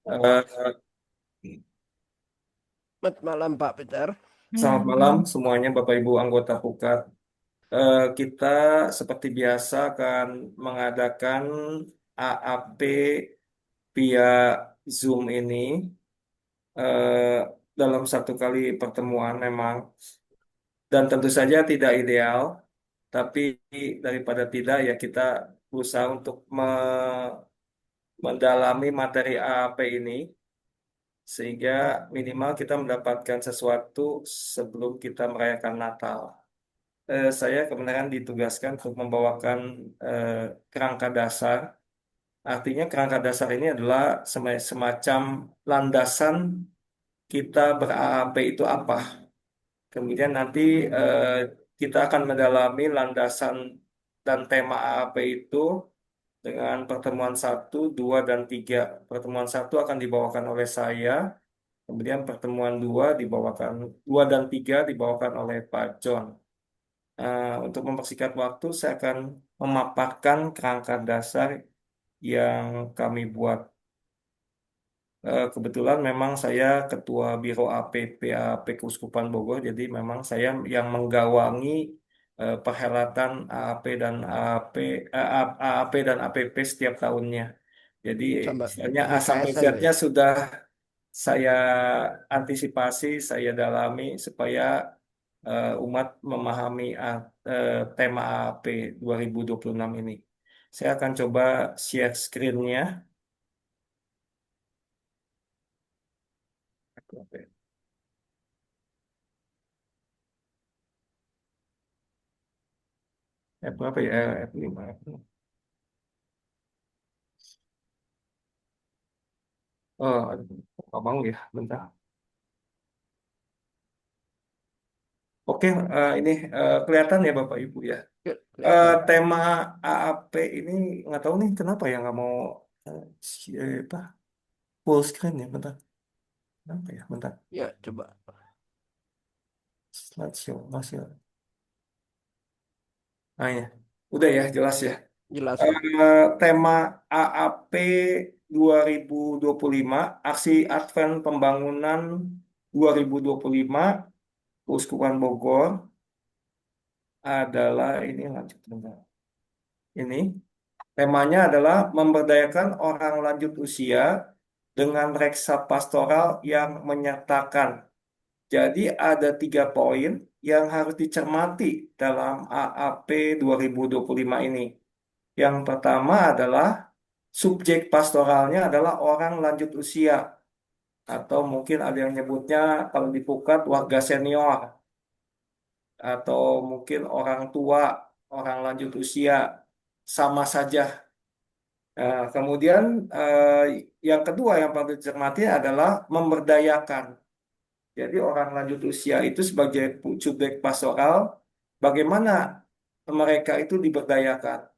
Eh, Selamat malam Pak Peter. Selamat malam semuanya Bapak Ibu anggota Pukat. Kita seperti biasa akan mengadakan AAP via Zoom ini eh, dalam satu kali pertemuan memang, dan tentu saja tidak ideal, tapi daripada tidak ya kita berusaha untuk mendalami materi AAP ini sehingga minimal kita mendapatkan sesuatu sebelum kita merayakan Natal. Saya kebenaran ditugaskan untuk membawakan eh, kerangka dasar. Artinya kerangka dasar ini adalah semacam landasan kita ber-AAP itu apa. Kemudian nanti eh, kita akan mendalami landasan dan tema AAP itu dengan pertemuan satu, 2, dan 3. Pertemuan satu akan dibawakan oleh saya, kemudian pertemuan 2 dibawakan 2 dan 3 dibawakan oleh Pak John. Untuk mempersingkat waktu, saya akan memaparkan kerangka dasar yang kami buat. Kebetulan memang saya Ketua Biro APP Keuskupan Bogor, jadi memang saya yang menggawangi perhelatan AAP dan AAP dan APP setiap tahunnya. Jadi Sama istilahnya A sampai BKSN Z-nya ya. sudah saya antisipasi, saya dalami supaya umat memahami tema AAP 2026 ini. Saya akan coba share screen-nya. Berapa ya? F5. Oh, nggak mau ya, bentar. Oke, ini kelihatan ya Bapak Ibu ya. Ya, kelihatan. Tema AAP ini nggak tahu nih kenapa ya nggak mau apa, full screen ya, bentar. Kenapa ya, bentar. Ya, coba. Slideshow, masih. Nah ya, udah ya, jelas ya. Jelas Pak. Tema AAP 2025, Aksi Advent Pembangunan 2025, Keuskupan Bogor adalah ini, lanjut bentar. Ini temanya adalah memberdayakan orang lanjut usia dengan reksa pastoral yang menyertakan. Jadi ada 3 poin yang harus dicermati dalam AAP 2025 ini. Yang pertama adalah subjek pastoralnya adalah orang lanjut usia, atau mungkin ada yang nyebutnya kalau di Pukat warga senior, atau mungkin orang tua, orang lanjut usia, sama saja. Kemudian yang kedua yang perlu dicermati adalah memberdayakan. Jadi orang lanjut usia itu sebagai subjek pastoral, bagaimana mereka itu diberdayakan.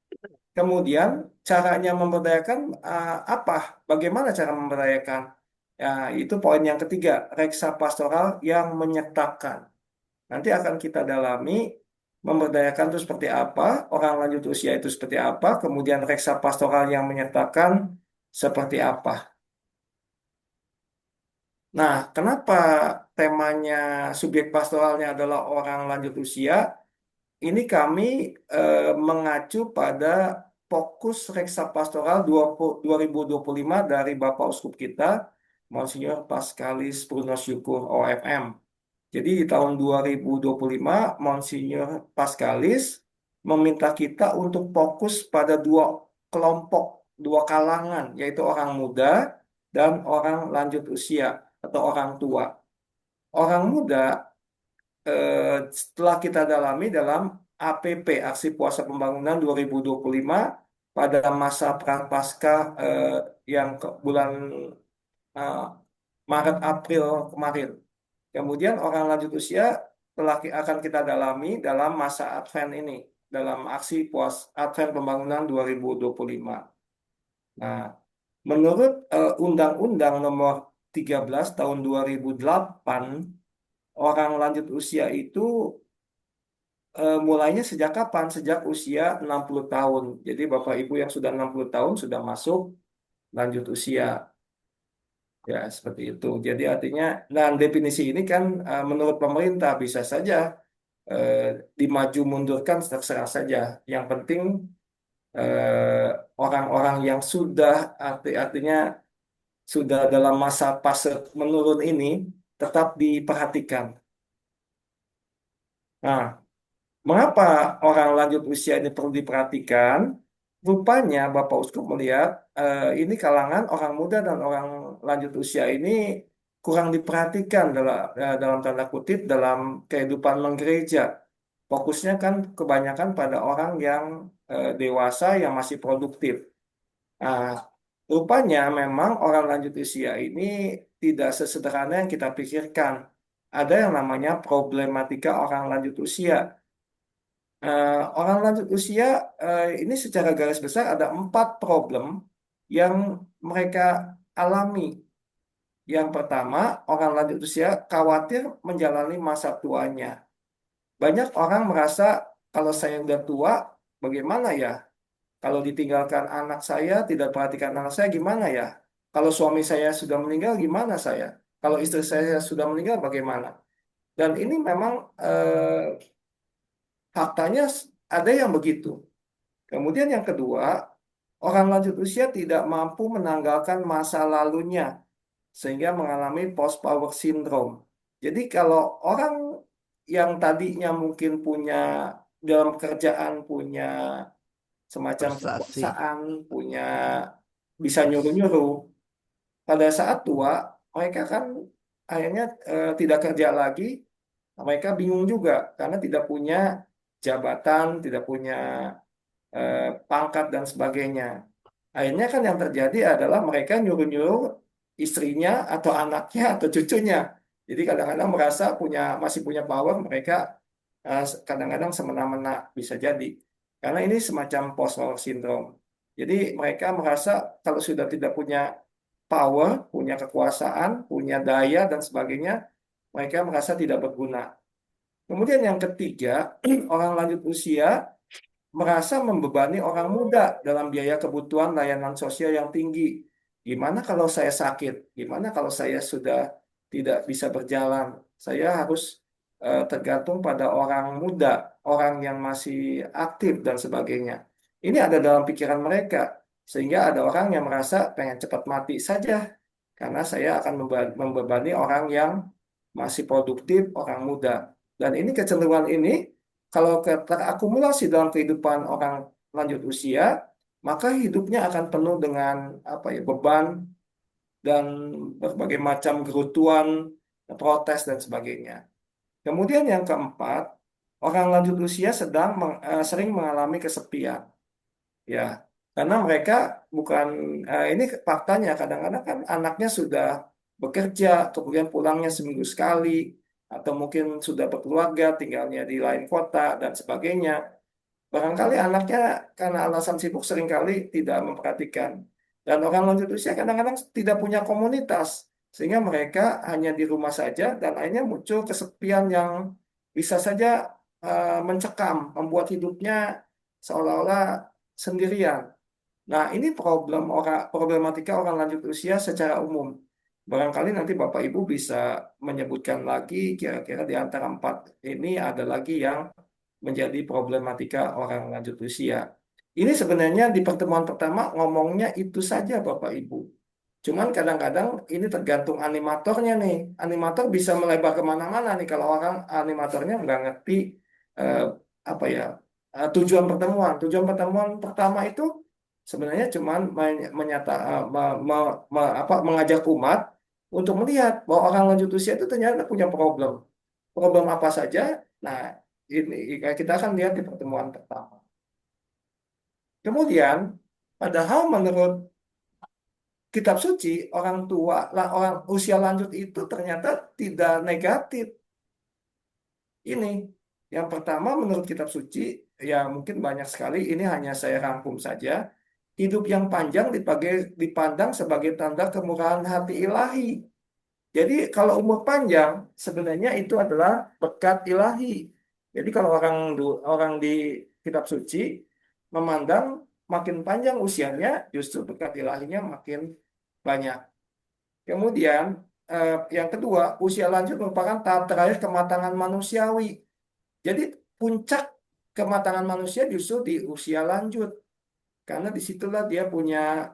Kemudian caranya memberdayakan apa? Bagaimana cara memberdayakan? Ya, itu poin yang ketiga, reksa pastoral yang menyertakan. Nanti akan kita dalami memberdayakan itu seperti apa, orang lanjut usia itu seperti apa, kemudian reksa pastoral yang menyertakan seperti apa. Nah, kenapa temanya subjek pastoralnya adalah orang lanjut usia? Ini kami mengacu pada fokus reksa pastoral 2025 dari Bapak Uskup kita, Monsinyur Paskalis Bruno Syukur OFM. Jadi di tahun 2025, Monsinyur Paskalis meminta kita untuk fokus pada 2 kelompok, 2 kalangan, yaitu orang muda dan orang lanjut usia atau orang tua. Orang muda setelah kita dalami dalam APP, Aksi Puasa Pembangunan 2025, pada masa Prapaskah yang bulan eh, Maret April kemarin. Kemudian orang lanjut usia akan kita dalami dalam masa Advent ini, dalam aksi Advent Pembangunan 2025. Nah, menurut Undang-Undang Nomor 13 Tahun 2008, orang lanjut usia itu mulainya sejak kapan? Sejak usia 60 tahun. Jadi Bapak Ibu yang sudah 60 tahun sudah masuk lanjut usia. Ya, seperti itu. Jadi artinya, dan definisi ini kan menurut pemerintah bisa saja eh, dimaju mundurkan terserah saja. Yang penting eh, orang-orang yang sudah artinya sudah dalam masa fase menurun ini tetap diperhatikan. Nah, mengapa orang lanjut usia ini perlu diperhatikan? Rupanya Bapak Uskup melihat ini kalangan orang muda dan orang lanjut usia ini kurang diperhatikan dalam tanda kutip dalam kehidupan menggereja. Fokusnya kan kebanyakan pada orang yang dewasa yang masih produktif. Nah, rupanya memang orang lanjut usia ini tidak sesederhana yang kita pikirkan. Ada yang namanya problematika orang lanjut usia. Orang lanjut usia ini secara garis besar ada 4 problem yang mereka alami. Yang pertama, orang lanjut usia khawatir menjalani masa tuanya. Banyak orang merasa kalau saya udah tua, bagaimana ya? Kalau ditinggalkan anak saya, tidak perhatikan anak saya, gimana ya? Kalau suami saya sudah meninggal, gimana saya? Kalau istri saya sudah meninggal, bagaimana? Dan ini memang faktanya ada yang begitu. Kemudian yang kedua, orang lanjut usia tidak mampu menanggalkan masa lalunya sehingga mengalami post power syndrome. Jadi kalau orang yang tadinya mungkin punya dalam kerjaan punya semacam Prestasi. kekuasaan, punya bisa nyuruh-nyuruh, pada saat tua mereka kan akhirnya tidak kerja lagi, mereka bingung juga karena tidak punya jabatan, tidak punya pangkat dan sebagainya. Akhirnya kan yang terjadi adalah mereka nyuruh-nyuruh istrinya atau anaknya atau cucunya. Jadi kadang-kadang merasa masih punya power, mereka kadang-kadang semena-mena bisa jadi. Karena ini semacam post power syndrome. Jadi mereka merasa kalau sudah tidak punya power, punya kekuasaan, punya daya dan sebagainya, mereka merasa tidak berguna. Kemudian yang ketiga, orang lanjut usia merasa membebani orang muda dalam biaya kebutuhan layanan sosial yang tinggi. Gimana kalau saya sakit? Gimana kalau saya sudah tidak bisa berjalan? Saya harus tergantung pada orang muda, orang yang masih aktif dan sebagainya. Ini ada dalam pikiran mereka, sehingga ada orang yang merasa pengen cepat mati saja, karena saya akan membebani orang yang masih produktif, orang muda. Dan ini kecenderungan ini kalau terakumulasi dalam kehidupan orang lanjut usia, maka hidupnya akan penuh dengan apa ya beban dan berbagai macam gerutuan, protes dan sebagainya. Kemudian yang keempat, orang lanjut usia sering mengalami kesepian, ya, karena mereka bukan ini faktanya kadang-kadang kan anaknya sudah bekerja, kemudian pulangnya seminggu sekali, atau mungkin sudah berkeluarga, tinggalnya di lain kota dan sebagainya. Barangkali anaknya karena alasan sibuk seringkali tidak memperhatikan. Dan orang lanjut usia kadang-kadang tidak punya komunitas. Sehingga mereka hanya di rumah saja dan akhirnya muncul kesepian yang bisa saja mencekam, membuat hidupnya seolah-olah sendirian. Nah, ini problematika orang lanjut usia secara umum. Barangkali nanti Bapak Ibu bisa menyebutkan lagi kira-kira di antara 4 ini ada lagi yang menjadi problematika orang lanjut usia. Ini sebenarnya di pertemuan pertama ngomongnya itu saja Bapak Ibu. Cuman kadang-kadang ini tergantung animatornya nih. Animator bisa melebar kemana-mana nih kalau orang animatornya nggak ngerti eh, apa ya tujuan pertemuan. Tujuan pertemuan pertama itu sebenarnya cuman menyata, mengajak umat untuk melihat bahwa orang lanjut usia itu ternyata punya problem. Problem apa saja? Nah, ini kita akan lihat di pertemuan pertama. Kemudian, padahal menurut kitab suci, orang tua, orang usia lanjut itu ternyata tidak negatif. Ini yang pertama menurut kitab suci, ya mungkin banyak sekali, ini hanya saya rangkum saja. Hidup yang panjang dipandang sebagai tanda kemurahan hati ilahi. Jadi kalau umur panjang, sebenarnya itu adalah berkat ilahi. Jadi kalau orang di kitab suci memandang makin panjang usianya, justru berkat ilahinya makin banyak. Kemudian yang kedua, usia lanjut merupakan tahap terakhir kematangan manusiawi. Jadi puncak kematangan manusia justru di usia lanjut, karena disitulah dia punya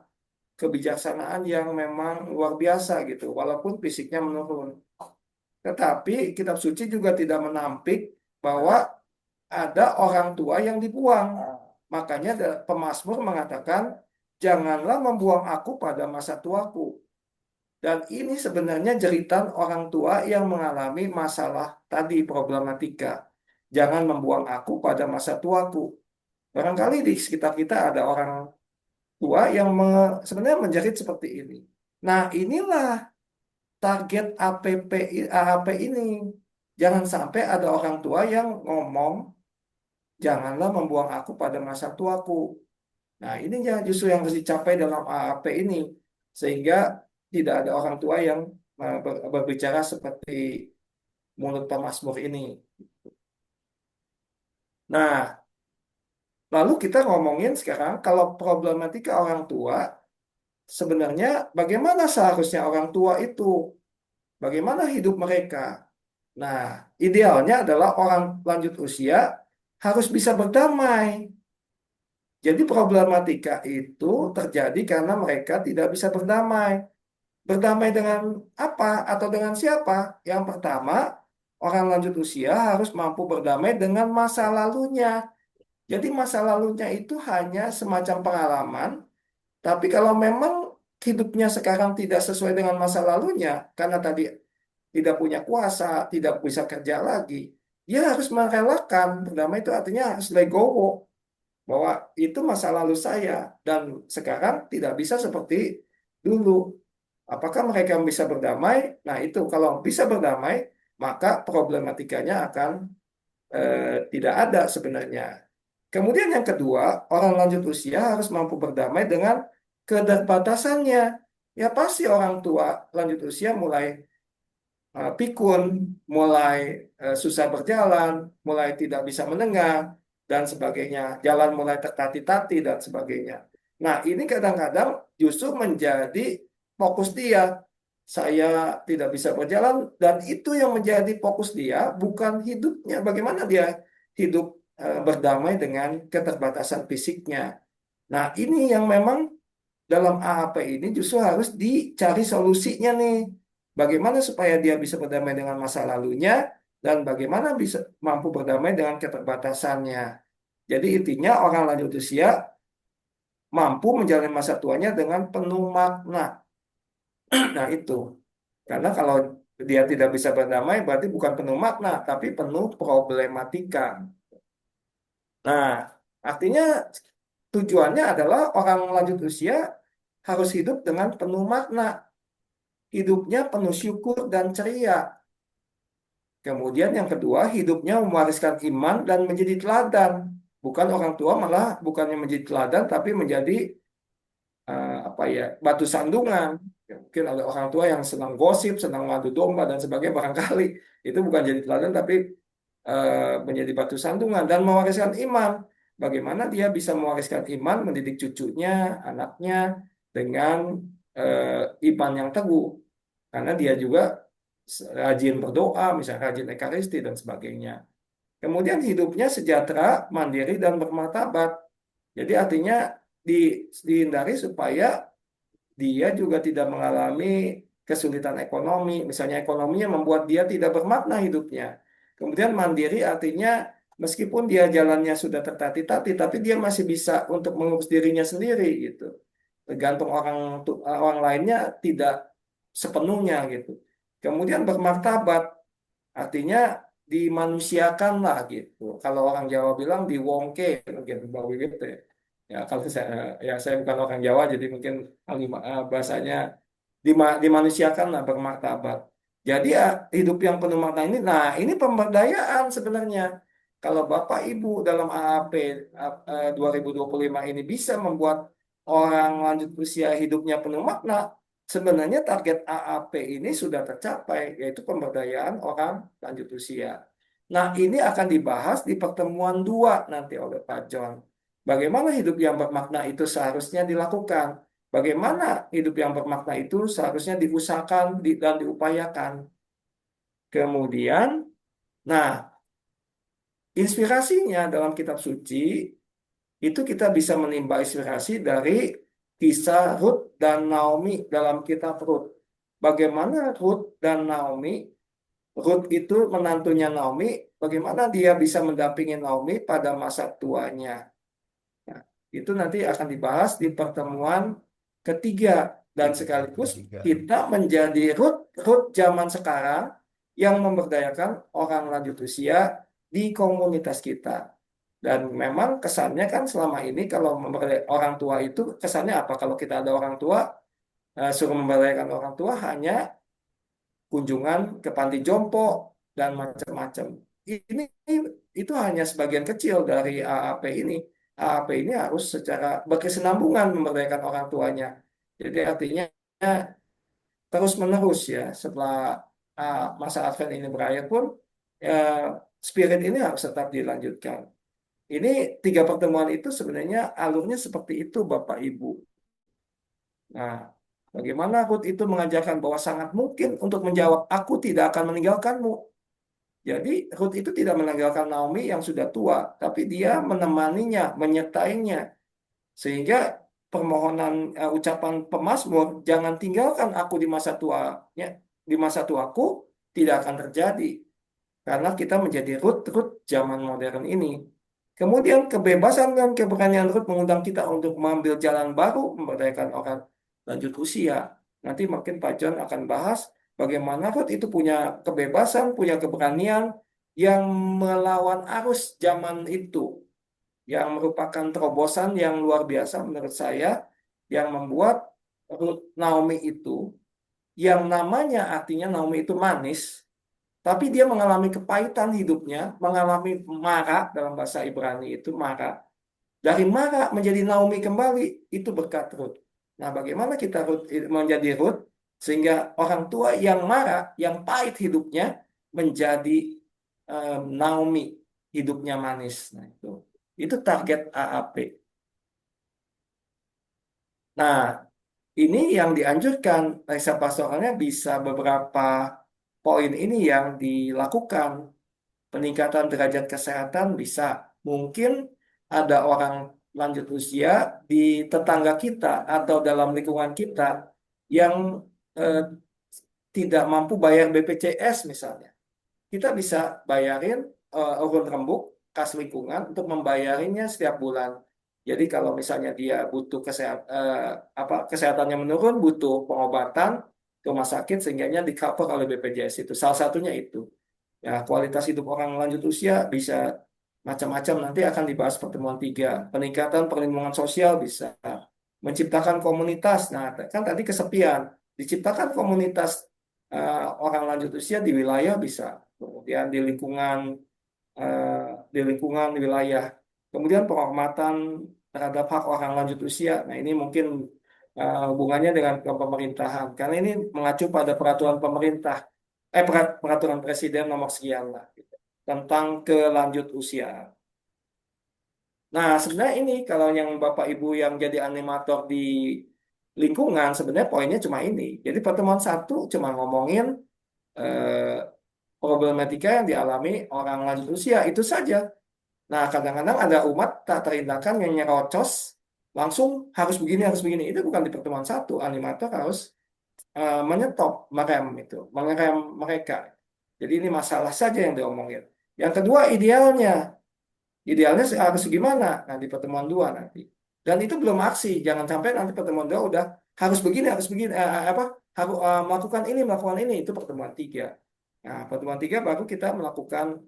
kebijaksanaan yang memang luar biasa gitu, walaupun fisiknya menurun. Tetapi kitab suci juga tidak menampik bahwa ada orang tua yang dibuang. Makanya pemazmur mengatakan, janganlah membuang aku pada masa tuaku. Dan ini sebenarnya jeritan orang tua yang mengalami masalah tadi, problematika. Jangan membuang aku pada masa tuaku. Barangkali di sekitar kita ada orang tua yang sebenarnya menjerit seperti ini. Nah, inilah target AAP ini. Jangan sampai ada orang tua yang ngomong, janganlah membuang aku pada masa tuaku. Nah, ini ya justru yang harus dicapai dalam AAP ini. Sehingga tidak ada orang tua yang berbicara seperti mulut pemazmur ini. Nah, lalu kita ngomongin sekarang kalau problematika orang tua, sebenarnya bagaimana seharusnya orang tua itu? Bagaimana hidup mereka? Nah, idealnya adalah orang lanjut usia harus bisa berdamai. Jadi problematika itu terjadi karena mereka tidak bisa berdamai. Berdamai dengan apa atau dengan siapa? Yang pertama, orang lanjut usia harus mampu berdamai dengan masa lalunya. Jadi masa lalunya itu hanya semacam pengalaman, tapi kalau memang hidupnya sekarang tidak sesuai dengan masa lalunya, karena tadi tidak punya kuasa, tidak bisa kerja lagi, dia harus merelakan. Berdamai itu artinya harus legowo, bahwa itu masa lalu saya, dan sekarang tidak bisa seperti dulu. Apakah mereka bisa berdamai? Nah itu, kalau bisa berdamai, maka problematikanya akan tidak ada sebenarnya. Kemudian yang kedua, orang lanjut usia harus mampu berdamai dengan keterbatasannya. Ya pasti orang tua lanjut usia mulai pikun, mulai susah berjalan, mulai tidak bisa mendengar, dan sebagainya. Jalan mulai tertati-tati, dan sebagainya. Nah, ini kadang-kadang justru menjadi fokus dia. Saya tidak bisa berjalan, dan itu yang menjadi fokus dia, bukan hidupnya. Bagaimana dia hidup berdamai dengan keterbatasan fisiknya. Nah, ini yang memang dalam AAP ini justru harus dicari solusinya nih. Bagaimana supaya dia bisa berdamai dengan masa lalunya dan bagaimana bisa mampu berdamai dengan keterbatasannya. Jadi intinya orang lanjut usia mampu menjalani masa tuanya dengan penuh makna. Nah itu. Karena kalau dia tidak bisa berdamai berarti bukan penuh makna tapi penuh problematika. Nah, artinya tujuannya adalah orang lanjut usia harus hidup dengan penuh makna. Hidupnya penuh syukur dan ceria. Kemudian yang kedua, hidupnya mewariskan iman dan menjadi teladan. Bukan orang tua malah bukannya menjadi teladan, tapi menjadi apa ya, batu sandungan. Ya, mungkin ada orang tua yang senang gosip, senang madu domba dan sebagainya barangkali. Itu bukan jadi teladan, tapi menjadi batu sandungan dan mewariskan iman. Bagaimana dia bisa mewariskan iman, mendidik cucunya, anaknya dengan iman yang teguh. Karena dia juga rajin berdoa, misalnya rajin ekaristi dan sebagainya. Kemudian hidupnya sejahtera, mandiri, dan bermartabat. Jadi artinya dihindari supaya dia juga tidak mengalami kesulitan ekonomi. Misalnya ekonominya membuat dia tidak bermakna hidupnya. Kemudian mandiri artinya meskipun dia jalannya sudah tertati-tati, tapi dia masih bisa untuk mengurus dirinya sendiri gitu. Tergantung orang lainnya tidak sepenuhnya gitu. Kemudian bermartabat artinya dimanusiakan lah gitu. Kalau orang Jawa bilang diwongke mungkin begitu ya. Ya kalau saya bukan orang Jawa jadi mungkin bahasanya dimanusiakan lah bermartabat. Jadi ya hidup yang penuh makna ini, nah ini pemberdayaan sebenarnya. Kalau Bapak Ibu dalam AAP 2025 ini bisa membuat orang lanjut usia hidupnya penuh makna, sebenarnya target AAP ini sudah tercapai, yaitu pemberdayaan orang lanjut usia. Nah ini akan dibahas di pertemuan 2 nanti oleh Pak John. Bagaimana hidup yang bermakna itu seharusnya dilakukan? bagaimana hidup yang bermakna itu seharusnya diusahakan dan diupayakan. Kemudian, nah, inspirasinya dalam kitab suci itu kita bisa menimba inspirasi dari kisah Ruth dan Naomi dalam kitab Ruth. Bagaimana Ruth dan Naomi, Ruth itu menantunya Naomi, bagaimana dia bisa mendampingi Naomi pada masa tuanya. Nah, itu nanti akan dibahas di pertemuan ketiga dan sekaligus Ketiga. kita menjadi Ruth zaman sekarang yang memberdayakan orang lanjut usia di komunitas kita. Dan memang kesannya kan selama ini kalau orang tua itu kesannya apa? Kalau kita ada orang tua suruh memberdayakan orang tua hanya kunjungan ke panti jompo dan macam-macam. Ini itu hanya sebagian kecil dari AAP ini. AAP ini harus secara berkesinambungan memberdayakan orang tuanya. Jadi artinya terus menerus ya setelah masa Advent ini berakhir pun eh, spirit ini harus tetap dilanjutkan. Ini tiga pertemuan itu sebenarnya alurnya seperti itu Bapak Ibu. Nah, bagaimana Ruth itu mengajarkan bahwa sangat mungkin untuk menjawab, aku tidak akan meninggalkanmu. Jadi Ruth itu tidak meninggalkan Naomi yang sudah tua, tapi dia menemaninya, menyertainya. Sehingga permohonan ucapan pemazmur, jangan tinggalkan aku di masa tuanya, di masa tuaku tidak akan terjadi. Karena kita menjadi Ruth zaman modern ini. Kemudian kebebasan dan keberanian Ruth mengundang kita untuk mengambil jalan baru, memberdayakan orang lanjut usia. Nanti mungkin Pak John akan bahas bagaimana Ruth itu punya kebebasan, punya keberanian yang melawan arus zaman itu, yang merupakan terobosan yang luar biasa menurut saya, yang membuat Ruth Naomi itu, yang namanya artinya Naomi itu manis, tapi dia mengalami kepahitan hidupnya, mengalami Mara dalam bahasa Ibrani itu Mara. Dari Mara menjadi Naomi kembali, itu berkat Ruth. Nah, bagaimana kita menjadi Ruth sehingga orang tua yang Mara, yang pahit hidupnya menjadi Naomi, hidupnya manis. Nah, itu target AAP. Nah, ini yang dianjurkan Reksa Pastoralnya bisa beberapa poin ini yang dilakukan. Peningkatan derajat kesehatan bisa. Mungkin ada orang lanjut usia di tetangga kita atau dalam lingkungan kita yang eh, tidak mampu bayar BPJS misalnya. Kita bisa bayarin urun rembuk kas lingkungan untuk membayarinya setiap bulan. Jadi kalau misalnya dia butuh kesehatannya menurun, butuh pengobatan ke rumah sakit sehingga di cover oleh BPJS itu. Salah satunya itu. Ya, kualitas hidup orang lanjut usia bisa macam-macam nanti akan dibahas pertemuan tiga. Peningkatan perlindungan sosial bisa. Menciptakan komunitas. Nah, kan tadi kesepian. Diciptakan komunitas orang lanjut usia di wilayah bisa. Kemudian di lingkungan wilayah. Kemudian penghormatan terhadap hak orang lanjut usia. Nah, ini mungkin hubungannya dengan pemerintahan. Karena ini mengacu pada peraturan pemerintah peraturan presiden nomor sekian lah gitu, tentang kelanjut usia. Nah, sebenarnya ini kalau yang Bapak Ibu yang jadi animator di lingkungan sebenarnya poinnya cuma ini. Jadi pertemuan satu cuma ngomongin eh, problematika yang dialami orang lanjut usia itu saja. Nah, kadang-kadang ada umat tak terhindarkan yang nyerocos langsung harus begini itu bukan di pertemuan satu. Animator harus menyetop, mengerem mereka. Jadi ini masalah saja yang diomongin. Yang kedua idealnya harus gimana? Nah di pertemuan dua nanti. Dan itu belum aksi, jangan sampai nanti pertemuan dua udah harus begini, harus melakukan ini itu pertemuan tiga. Nah pertemuan tiga baru kita melakukan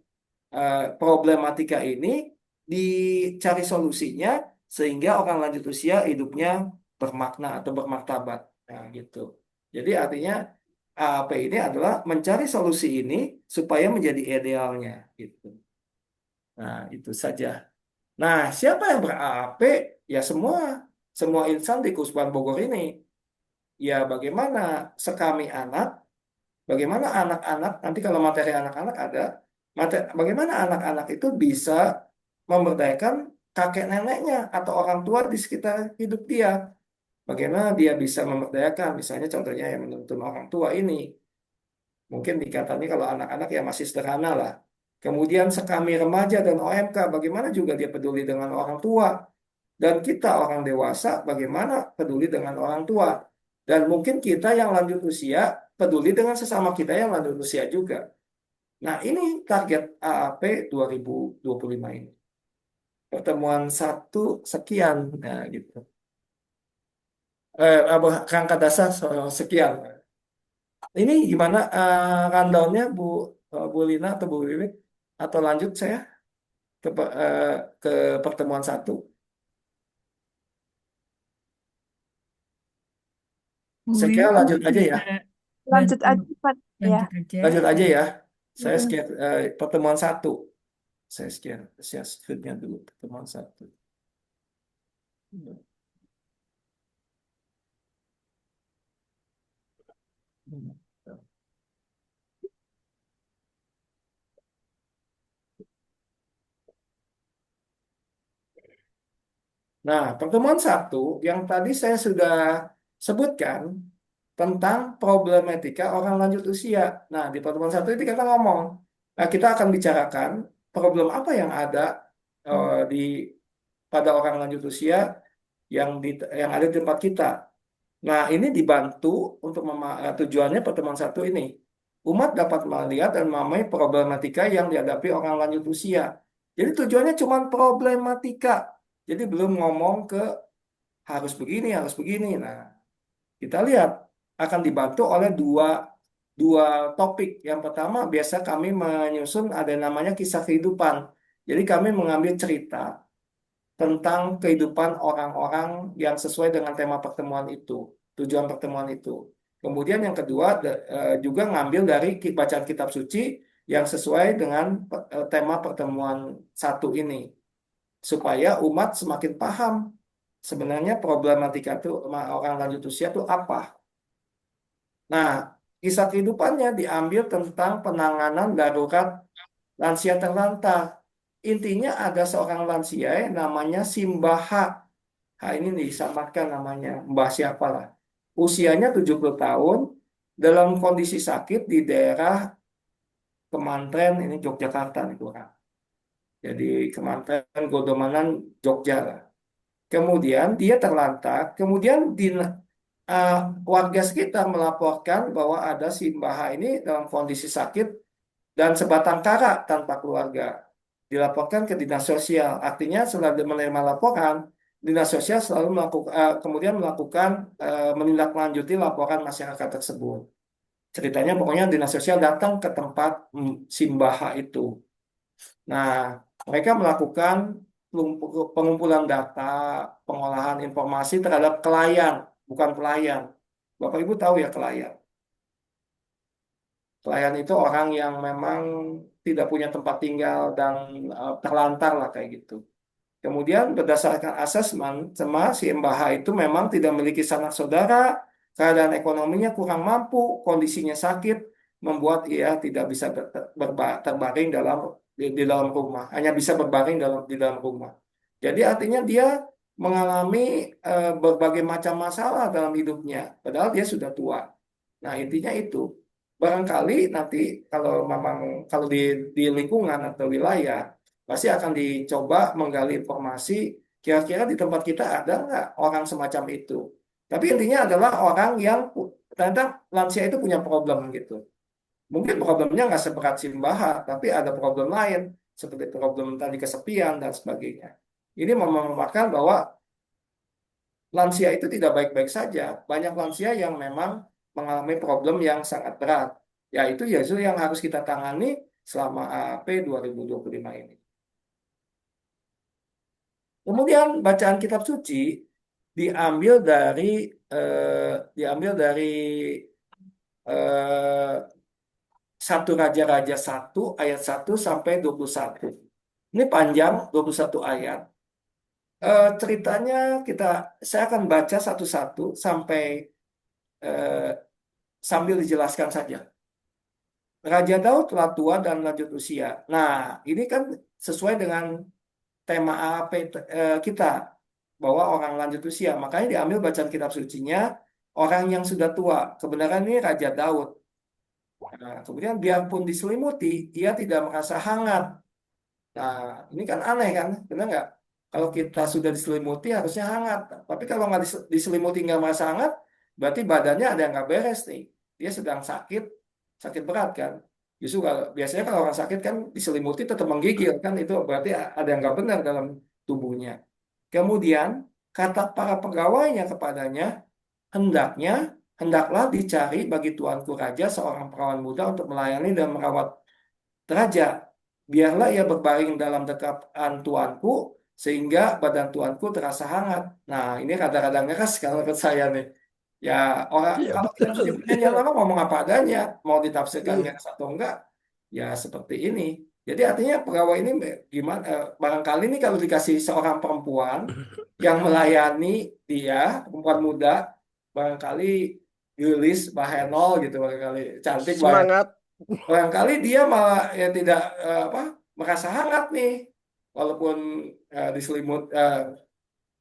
problematika ini, dicari solusinya sehingga orang lanjut usia hidupnya bermakna atau bermartabat. Nah gitu. Jadi artinya AAP ini adalah mencari solusi ini supaya menjadi idealnya gitu. Nah, itu saja. Nah, siapa yang ber-AAP? Ya semua insan di Kusban Bogor ini. Ya bagaimana sekami anak, bagaimana anak-anak, nanti kalau materi anak-anak ada, bagaimana anak-anak itu bisa memberdayakan kakek neneknya atau orang tua di sekitar hidup dia. Bagaimana dia bisa memberdayakan, misalnya contohnya yang menuntun orang tua ini. Mungkin dikatanya kalau anak-anak ya masih sederhana lah. Kemudian sekami remaja dan OMK, bagaimana juga dia peduli dengan orang tua. Dan kita orang dewasa, bagaimana peduli dengan orang tua. Dan mungkin kita yang lanjut usia, peduli dengan sesama kita yang lanjut usia juga. Nah, ini target AAP 2025 ini. Pertemuan satu sekian, nah gitu. Kerangka dasar sekian. Ini gimana rundown-nya Bu Lina atau Bu Wiwit? Atau lanjut saya ke, ke pertemuan satu. Bu Saya kira Wiwit lanjut mungkin aja ya. bisa Lanjut bantu aja, Pak. Ya. lanjut aja. Lanjut aja ya. Saya Mm-mm. share pertemuan satu. Saya screen-nya dulu pertemuan satu. Nah, pertemuan satu yang tadi saya sudah sebutkan tentang problematika orang lanjut usia. Nah, di pertemuan satu itu kita ngomong, nah, kita akan bicarakan problem apa yang ada di pada orang lanjut usia yang ada di tempat kita. Nah, ini dibantu untuk tujuannya pertemuan satu ini. Umat dapat melihat dan memahami problematika yang dihadapi orang lanjut usia. Jadi tujuannya cuma problematika. Jadi belum ngomong ke harus begini, harus begini. Nah, kita lihat akan dibantu oleh dua dua topik. Yang pertama, biasa kami menyusun ada namanya kisah kehidupan. Jadi kami mengambil cerita tentang kehidupan orang-orang yang sesuai dengan tema pertemuan itu, tujuan pertemuan itu. Kemudian yang kedua juga ngambil dari bacaan kitab suci yang sesuai dengan tema pertemuan satu ini, supaya umat semakin paham sebenarnya problematika itu orang lanjut usia itu apa. Nah, kisah kehidupannya diambil tentang penanganan darurat lansia terlantar. Intinya ada seorang lansia yang namanya Simbaha. Nah, ini disamakan namanya, Mbah siapa lah. Usianya 70 tahun, dalam kondisi sakit di daerah Kemantren, ini Yogyakarta nih kurang. Jadi Kemantren, Godomanan, Jogja lah. Kemudian dia terlantar, kemudian uh, warga sekitar melaporkan bahwa ada si Mbah ini dalam kondisi sakit dan sebatang kara tanpa keluarga. Dilaporkan ke dinas sosial. Artinya setelah menerima laporan, dinas sosial selalu melakukan kemudian melakukan menindaklanjuti laporan masyarakat tersebut. Ceritanya pokoknya dinas sosial datang ke tempat Simbaha itu. Nah, mereka melakukan pengumpulan data, pengolahan informasi terhadap klien, bukan pelayan. Bapak Ibu tahu ya klien. Klien itu orang yang memang tidak punya tempat tinggal dan terlantar lah kayak gitu. Kemudian berdasarkan asesmen, si Mbah itu memang tidak memiliki sanak saudara, keadaan ekonominya kurang mampu, kondisinya sakit, membuat ia tidak bisa terbaring di dalam rumah, hanya bisa berbaring di dalam rumah. Jadi artinya dia mengalami berbagai macam masalah dalam hidupnya, padahal dia sudah tua. Nah, intinya itu. Barangkali nanti kalau memang kalau di lingkungan atau wilayah pasti akan dicoba menggali informasi kira-kira di tempat kita ada nggak orang semacam itu. Tapi intinya adalah orang yang ternyata lansia itu punya problem gitu. Mungkin problemnya nggak seberat Simbaha, tapi ada problem lain seperti problem tadi kesepian dan sebagainya. Ini memaparkan bahwa lansia itu tidak baik-baik saja. Banyak lansia yang memang mengalami problem yang sangat berat. Ya itu yang harus kita tangani selama AAP 2025 ini. Kemudian bacaan kitab suci diambil dari eh, diambil dari eh, satu Raja-Raja 1 ayat 1 sampai 21. Ini panjang 21 ayat. Ceritanya saya akan baca satu-satu eh, sambil dijelaskan saja. Raja Daud telah tua dan lanjut usia. Nah, ini kan sesuai dengan tema AAP kita. bahwa orang lanjut usia. Makanya diambil bacaan kitab sucinya orang yang sudah tua. Kebenaran ini Raja Daud. Nah, kemudian biarpun diselimuti, ia tidak merasa hangat. Nah, ini kan aneh kan, benar nggak? Kalau kita sudah diselimuti harusnya hangat. Tapi kalau nggak diselimuti nggak merasa hangat, berarti badannya ada yang nggak beres nih. Dia sedang sakit, sakit berat kan. Justru biasanya kalau orang sakit kan diselimuti tetap menggigil kan, itu berarti ada yang nggak benar dalam tubuhnya. Kemudian kata para pegawainya kepadanya, hendaknya hendaklah dicari bagi tuanku raja seorang perawan muda untuk melayani dan merawat raja. Biarlah ia berbaring dalam dekapan tuanku sehingga badan tuanku terasa hangat. Nah, ini rada-rada ngeras kalau menurut saya nih. Ya, orang Iya kalau kita betul. masih perjanjian lama ngomong apa adanya, mau ditafsirkan Iya. ngeras atau enggak, ya seperti ini. Jadi artinya pegawai ini gimana? Barangkali ini kalau dikasih seorang perempuan yang melayani dia, perempuan muda, barangkali Yulis Bahenol gitu, barangkali cantik, Semangat. barangkali dia malah ya tidak apa merasa hangat nih, walaupun diselimut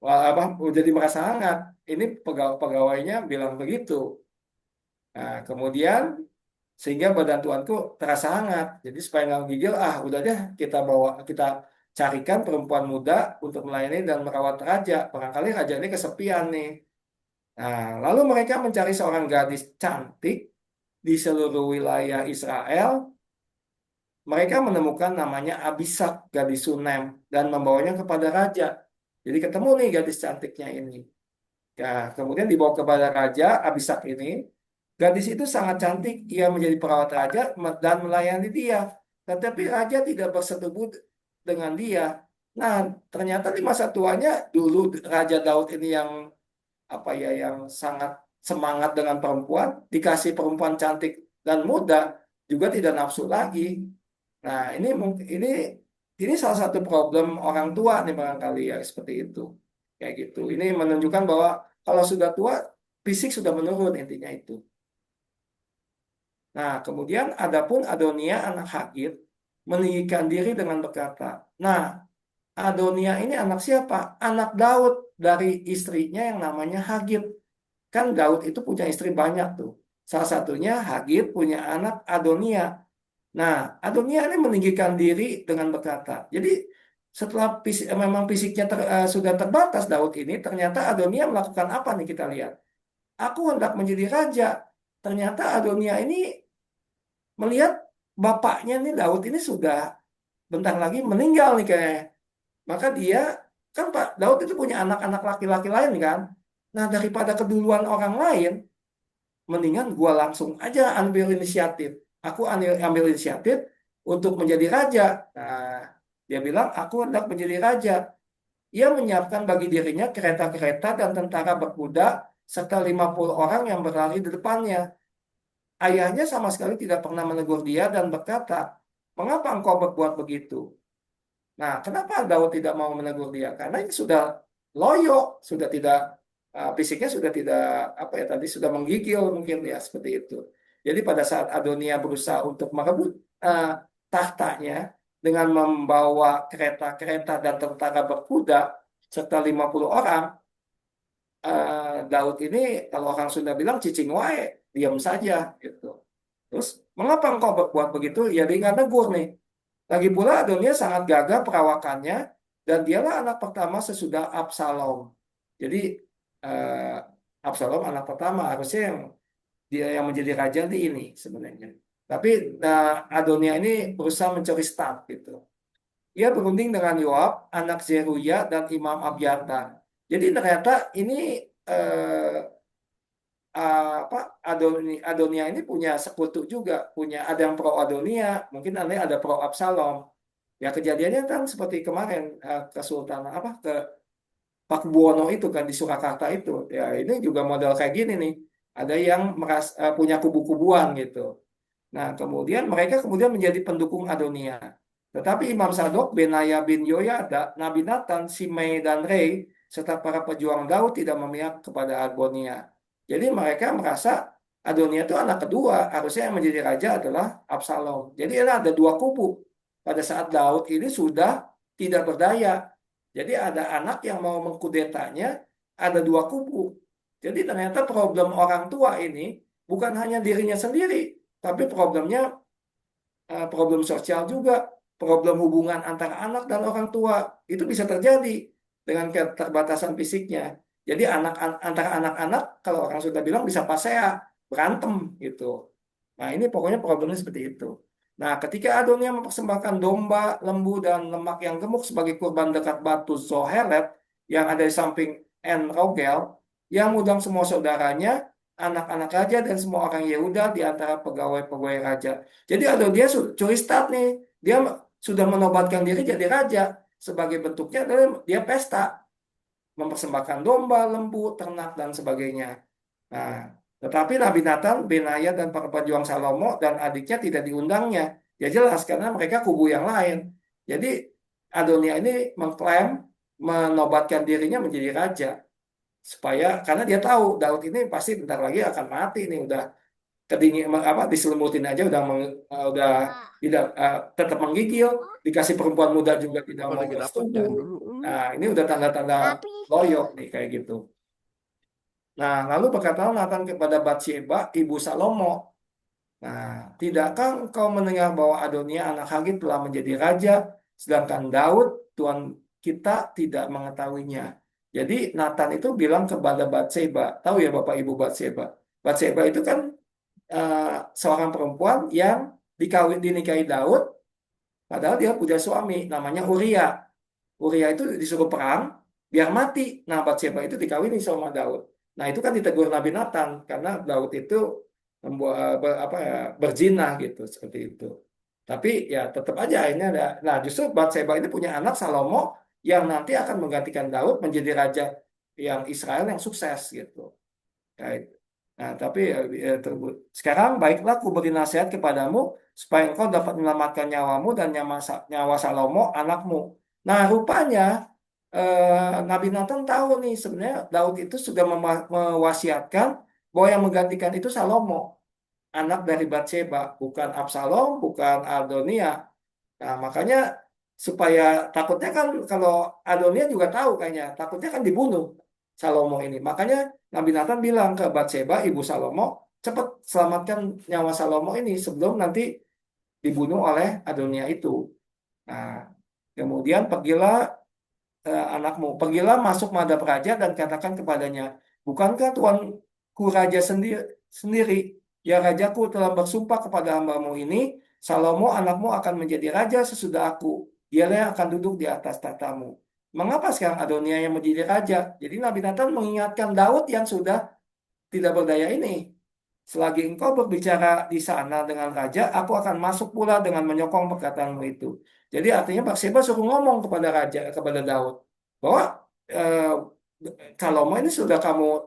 apa jadi merasa hangat. Ini pegawainya bilang begitu. Nah, kemudian sehingga badan tuanku terasa hangat. Jadi supaya nggak gigil, udah deh kita carikan perempuan muda untuk melayani dan merawat raja. Barangkali raja ini kesepian nih. Nah, lalu mereka mencari seorang gadis cantik di seluruh wilayah Israel. Mereka menemukan namanya Abisak, gadis Sunem, dan membawanya kepada raja. Jadi ketemu nih gadis cantiknya ini. Ya, kemudian dibawa kepada raja Abisak ini. Gadis itu sangat cantik, ia menjadi perawat raja dan melayani dia. Tetapi raja tidak bersetubuh dengan dia. Nah, ternyata di masa tuanya dulu Raja Daud ini yang apa ya, yang sangat semangat dengan perempuan, dikasih perempuan cantik dan muda, juga tidak nafsu lagi. Nah, ini mungkin ini salah satu problem orang tua nih barangkali ya seperti itu. Kayak gitu. Ini menunjukkan bahwa kalau sudah tua, fisik sudah menurun intinya itu. Nah, kemudian adapun Adonia anak Hagit meninggikan diri dengan berkata, nah, Adonia ini anak siapa? Anak Daud dari istrinya yang namanya Hagit. Kan Daud itu punya istri banyak tuh. Salah satunya Hagit punya anak Adonia. Nah, Adonia ini meninggikan diri dengan berkata. Jadi setelah memang fisiknya sudah terbatas Daud ini, ternyata Adonia melakukan apa nih kita lihat. Aku hendak menjadi raja. Ternyata Adonia ini melihat bapaknya nih Daud ini sudah bentar lagi meninggal nih kayak. Maka dia kan Pak Daud itu punya anak-anak laki-laki lain kan. Nah, daripada keduluan orang lain, mendingan gua langsung aja ambil inisiatif. Aku ambil inisiatif untuk menjadi raja. Nah, dia bilang, aku hendak menjadi raja. Ia menyiapkan bagi dirinya kereta-kereta dan tentara berkuda, serta 50 orang yang berlari di depannya. Ayahnya sama sekali tidak pernah menegur dia dan berkata, mengapa engkau berbuat begitu? Nah, kenapa Daud tidak mau menegur dia? Karena ini sudah loyo, sudah tidak fisiknya sudah tidak apa ya tadi sudah menggigil mungkin ya seperti itu. Jadi pada saat Adonia berusaha untuk merebut uh, tahtanya dengan membawa kereta-kereta dan tentara berkuda serta 50 orang, Daud ini kalau orang Sunda bilang cicing wae, diam saja gitu. Terus mengapa engkau berbuat begitu? Ya dia nggak negur nih. Lagi pula Adonia sangat gagah perawakannya dan dialah anak pertama sesudah Absalom. Jadi Absalom anak pertama harusnya yang dia yang menjadi raja di ini sebenarnya. Tapi Adonia ini berusaha mencuri start gitu. Ia berunding dengan Yoab, anak Zeruya dan Imam Abiatar. Jadi ternyata ini eh, apa Adonia ini punya sekutu juga, punya ada yang pro Adonia, mungkin ada pro Absalom. Ya kejadiannya kan seperti kemarin Kesultanan apa ke Pakubuwono itu kan di Surakarta itu. Ya ini juga model kayak gini nih. Ada yang punya kubu-kubuan gitu. Nah, kemudian mereka kemudian menjadi pendukung Adonia. Tetapi Imam Sadok, Benaya bin Yoyada, Nabi Nathan, Simei dan Rei, serta para pejuang Daud tidak memihak kepada Adonia. Jadi mereka merasa Adonia itu anak kedua, harusnya yang menjadi raja adalah Absalom. Jadi ada dua kubu. Pada saat Daud ini sudah tidak berdaya. Jadi ada anak yang mau mengkudetanya, ada dua kubu. Jadi ternyata problem orang tua ini bukan hanya dirinya sendiri, tapi problemnya problem sosial juga, problem hubungan antara anak dan orang tua itu bisa terjadi dengan keterbatasan fisiknya. Jadi antara anak-anak kalau orang sudah bilang bisa pasea, berantem gitu. Nah, ini pokoknya problemnya seperti itu. Nah, ketika Adonia mempersembahkan domba, lembu, dan lemak yang gemuk sebagai kurban dekat batu Zohelet yang ada di samping En Rogel, yang mengundang semua saudaranya, anak-anak raja, dan semua orang Yehuda di antara pegawai-pegawai raja. Jadi Adonia curi start nih. Dia sudah menobatkan diri jadi raja. Sebagai bentuknya adalah dia pesta. Mempersembahkan domba, lembu, ternak, dan sebagainya. Nah, tetapi Nabi Nathan, Benaya, dan para pejuang Salomo dan adiknya tidak diundangnya. Ya jelas, karena mereka kubu yang lain. Jadi Adonia ini mengklaim menobatkan dirinya menjadi raja. Karena dia tahu Daud ini pasti bentar lagi akan mati nih, udah kedingin apa diselimutin aja udah tidak tetap menggigil, dikasih perempuan muda juga tidak Kalau mau lagi dapat bersetuju. jangan dulu. Nah, ini udah tanda-tanda loyo nih kayak gitu. Nah, lalu berkatalah Nathan kepada Batsheba, ibu Salomo, nah, tidakkah engkau mendengar bahwa Adonia anak Hagit telah menjadi raja, sedangkan Daud, Tuhan kita, tidak mengetahuinya. Jadi Nathan itu bilang kepada Batsheba, tahu ya Bapak Ibu Batsheba. Batsheba itu kan eh, seorang perempuan yang dinikahi Daud, padahal dia punya suami, namanya Uria. Uria itu disuruh perang, biar mati. Nah, Batsheba itu dikawini sama Daud. Nah, itu kan ditegur Nabi Nathan, karena Daud itu apa ya, berzina gitu, seperti itu. Tapi ya tetap aja akhirnya ada. Nah, justru Batsheba ini punya anak Salomo yang nanti akan menggantikan Daud menjadi raja yang Israel yang sukses gitu. Baik. Nah, tapi sekarang baiklah ku beri nasihat kepadamu supaya engkau dapat menyelamatkan nyawamu dan nyawa Salomo anakmu. Nah, rupanya Nabi Nathan tahu nih sebenarnya Daud itu sudah mewasiatkan bahwa yang menggantikan itu Salomo, anak dari Batsheba, bukan Absalom, bukan Adonia. Nah, makanya supaya takutnya kan kalau Adonia juga tahu kayaknya, takutnya kan dibunuh Salomo ini. Makanya Nabi Nathan bilang ke Batsheba, ibu Salomo, cepat selamatkan nyawa Salomo ini sebelum nanti dibunuh oleh Adonia itu. Nah, kemudian pergilah masuk madhab raja dan katakan kepadanya, bukankah tuanku raja sendiri, ya rajaku telah bersumpah kepada hambamu ini, Salomo anakmu akan menjadi raja sesudah aku. Dialah yang akan duduk di atas tahtamu. Mengapa sekarang Adonia yang menjadi raja? Jadi Nabi Nathan mengingatkan Daud yang sudah tidak berdaya ini. Selagi engkau berbicara di sana dengan raja, aku akan masuk pula dengan menyokong perkataanmu itu. Jadi artinya Bathsheba suruh ngomong kepada raja, kepada Daud, bahwa eh, Salomo ini sudah kamu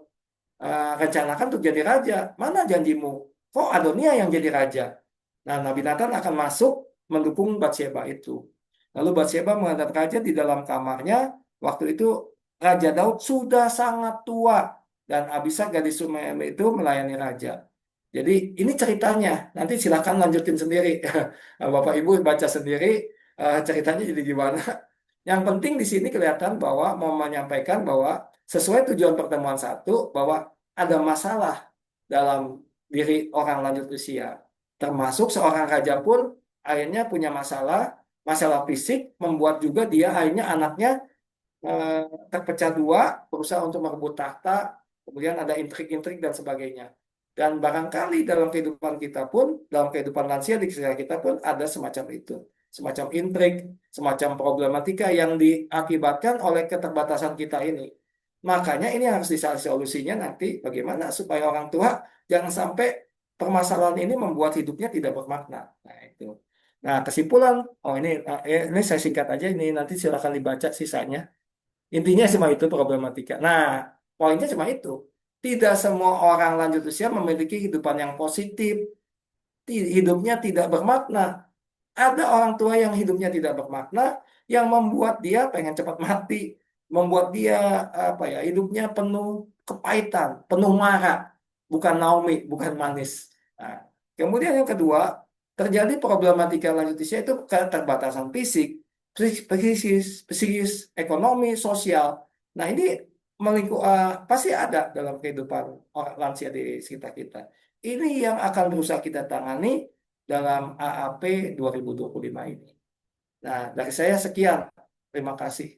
rencanakan untuk jadi raja. Mana janjimu? Kok Adonia yang jadi raja? Nah, Nabi Nathan akan masuk mendukung Bathsheba itu. Lalu Bathsheba menghadap raja di dalam kamarnya. Waktu itu Raja Daud sudah sangat tua dan Abishag gadis Sunem itu melayani raja. Jadi ini ceritanya. Nanti silakan lanjutin sendiri. Bapak Ibu baca sendiri ceritanya jadi gimana. Yang penting di sini kelihatan bahwa mau menyampaikan bahwa sesuai tujuan pertemuan satu, bahwa ada masalah dalam diri orang lanjut usia. Termasuk seorang raja pun akhirnya punya masalah fisik, membuat juga dia akhirnya anaknya eh, terpecah dua, berusaha untuk merebut tahta, kemudian ada intrik-intrik dan sebagainya. Dan barangkali dalam kehidupan kita pun, dalam kehidupan lansia di sekitar kita pun ada semacam itu. Semacam intrik, semacam problematika yang diakibatkan oleh keterbatasan kita ini. Makanya ini harus dicari solusinya nanti bagaimana supaya orang tua jangan sampai permasalahan ini membuat hidupnya tidak bermakna. Nah, itu. Nah, kesimpulan, ini saya singkat aja, ini nanti silakan dibaca sisanya. Intinya cuma itu problematika. Nah, poinnya cuma itu. Tidak semua orang lanjut usia memiliki kehidupan yang positif. Hidupnya tidak bermakna. Ada orang tua yang hidupnya tidak bermakna, yang membuat dia pengen cepat mati, membuat dia apa ya, hidupnya penuh kepahitan, penuh marah, bukan Naomi, bukan manis. Nah, kemudian yang kedua, terjadi problematika lanjut usia itu keterbatasan fisik. krisis, psikis, ekonomi, sosial. Nah, ini pasti ada dalam kehidupan orang lansia di sekitar kita. Ini yang akan berusaha kita tangani dalam AAP 2025 ini. Nah, dari saya sekian. Terima kasih.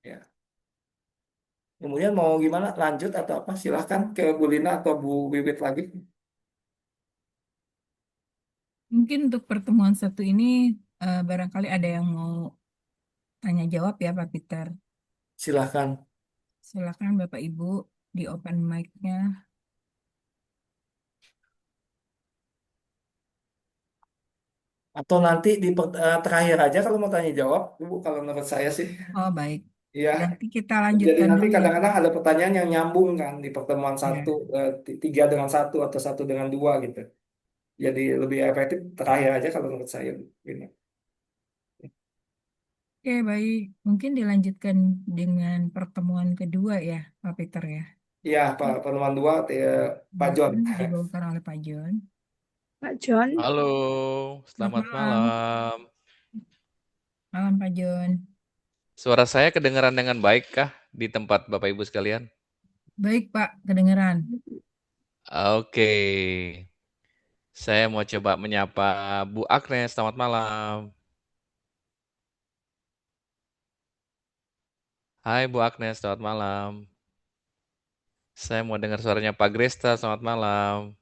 Ya. Kemudian mau gimana? Lanjut atau apa? Silahkan ke Bu Lina atau Bu Wiwit lagi. Mungkin untuk pertemuan satu ini barangkali ada yang mau tanya jawab ya Pak Peter. Silahkan. Silakan Bapak Ibu di open mic-nya. Atau nanti di terakhir aja kalau mau tanya jawab, Bu, kalau menurut saya sih. Oh baik. Ya, Berarti kita jadi lanjutkan nanti dulu ya Pak. kadang-kadang ada pertanyaan yang nyambung kan di pertemuan satu, Ya. tiga dengan satu atau satu dengan dua gitu. Jadi lebih efektif terakhir aja kalau menurut saya. Ini. Oke baik. Mungkin dilanjutkan dengan pertemuan kedua ya Pak Peter ya. Ya, Pak pertemuan dua, Pak John. Dibawakan oleh Pak John. Pak John. Halo, Selamat selamat malam. malam. Malam Pak John. Suara saya kedengaran dengan baik kah di tempat Bapak Ibu sekalian? Baik Pak, kedengeran. Oke, saya mau coba menyapa Bu Agnes, selamat malam. Hai Bu Agnes, selamat malam. Saya mau dengar suaranya Pak Gresta, selamat malam.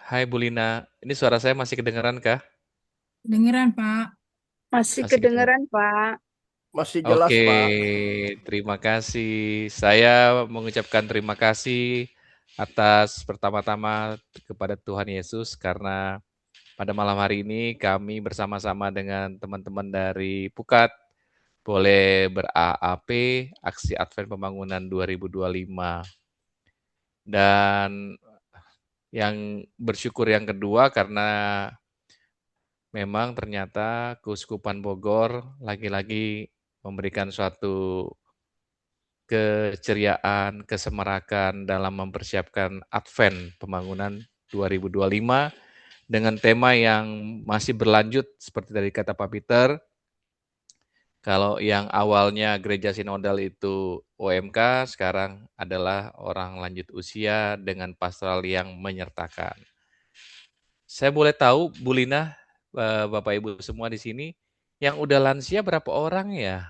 Hai Bu Lina, ini suara saya masih kedengaran kah? Kedengeran Pak. Masih Masih kedengaran. kedengeran, Pak. Masih jelas, Oke, Pak. terima kasih. Saya mengucapkan terima kasih atas pertama-tama kepada Tuhan Yesus karena pada malam hari ini kami bersama-sama dengan teman-teman dari Pukat boleh ber-AAP Aksi Advent Pembangunan 2025. Dan yang bersyukur yang kedua karena memang ternyata Keuskupan Bogor lagi-lagi memberikan suatu keceriaan, kesemarakan dalam mempersiapkan Advent Pembangunan 2025 dengan tema yang masih berlanjut seperti tadi kata Pak Peter. Kalau yang awalnya gereja sinodal itu OMK, sekarang adalah orang lanjut usia dengan pastoral yang menyertakan. Saya boleh tahu, Bu Lina, Bapak Ibu semua di sini, yang udah lansia berapa orang ya?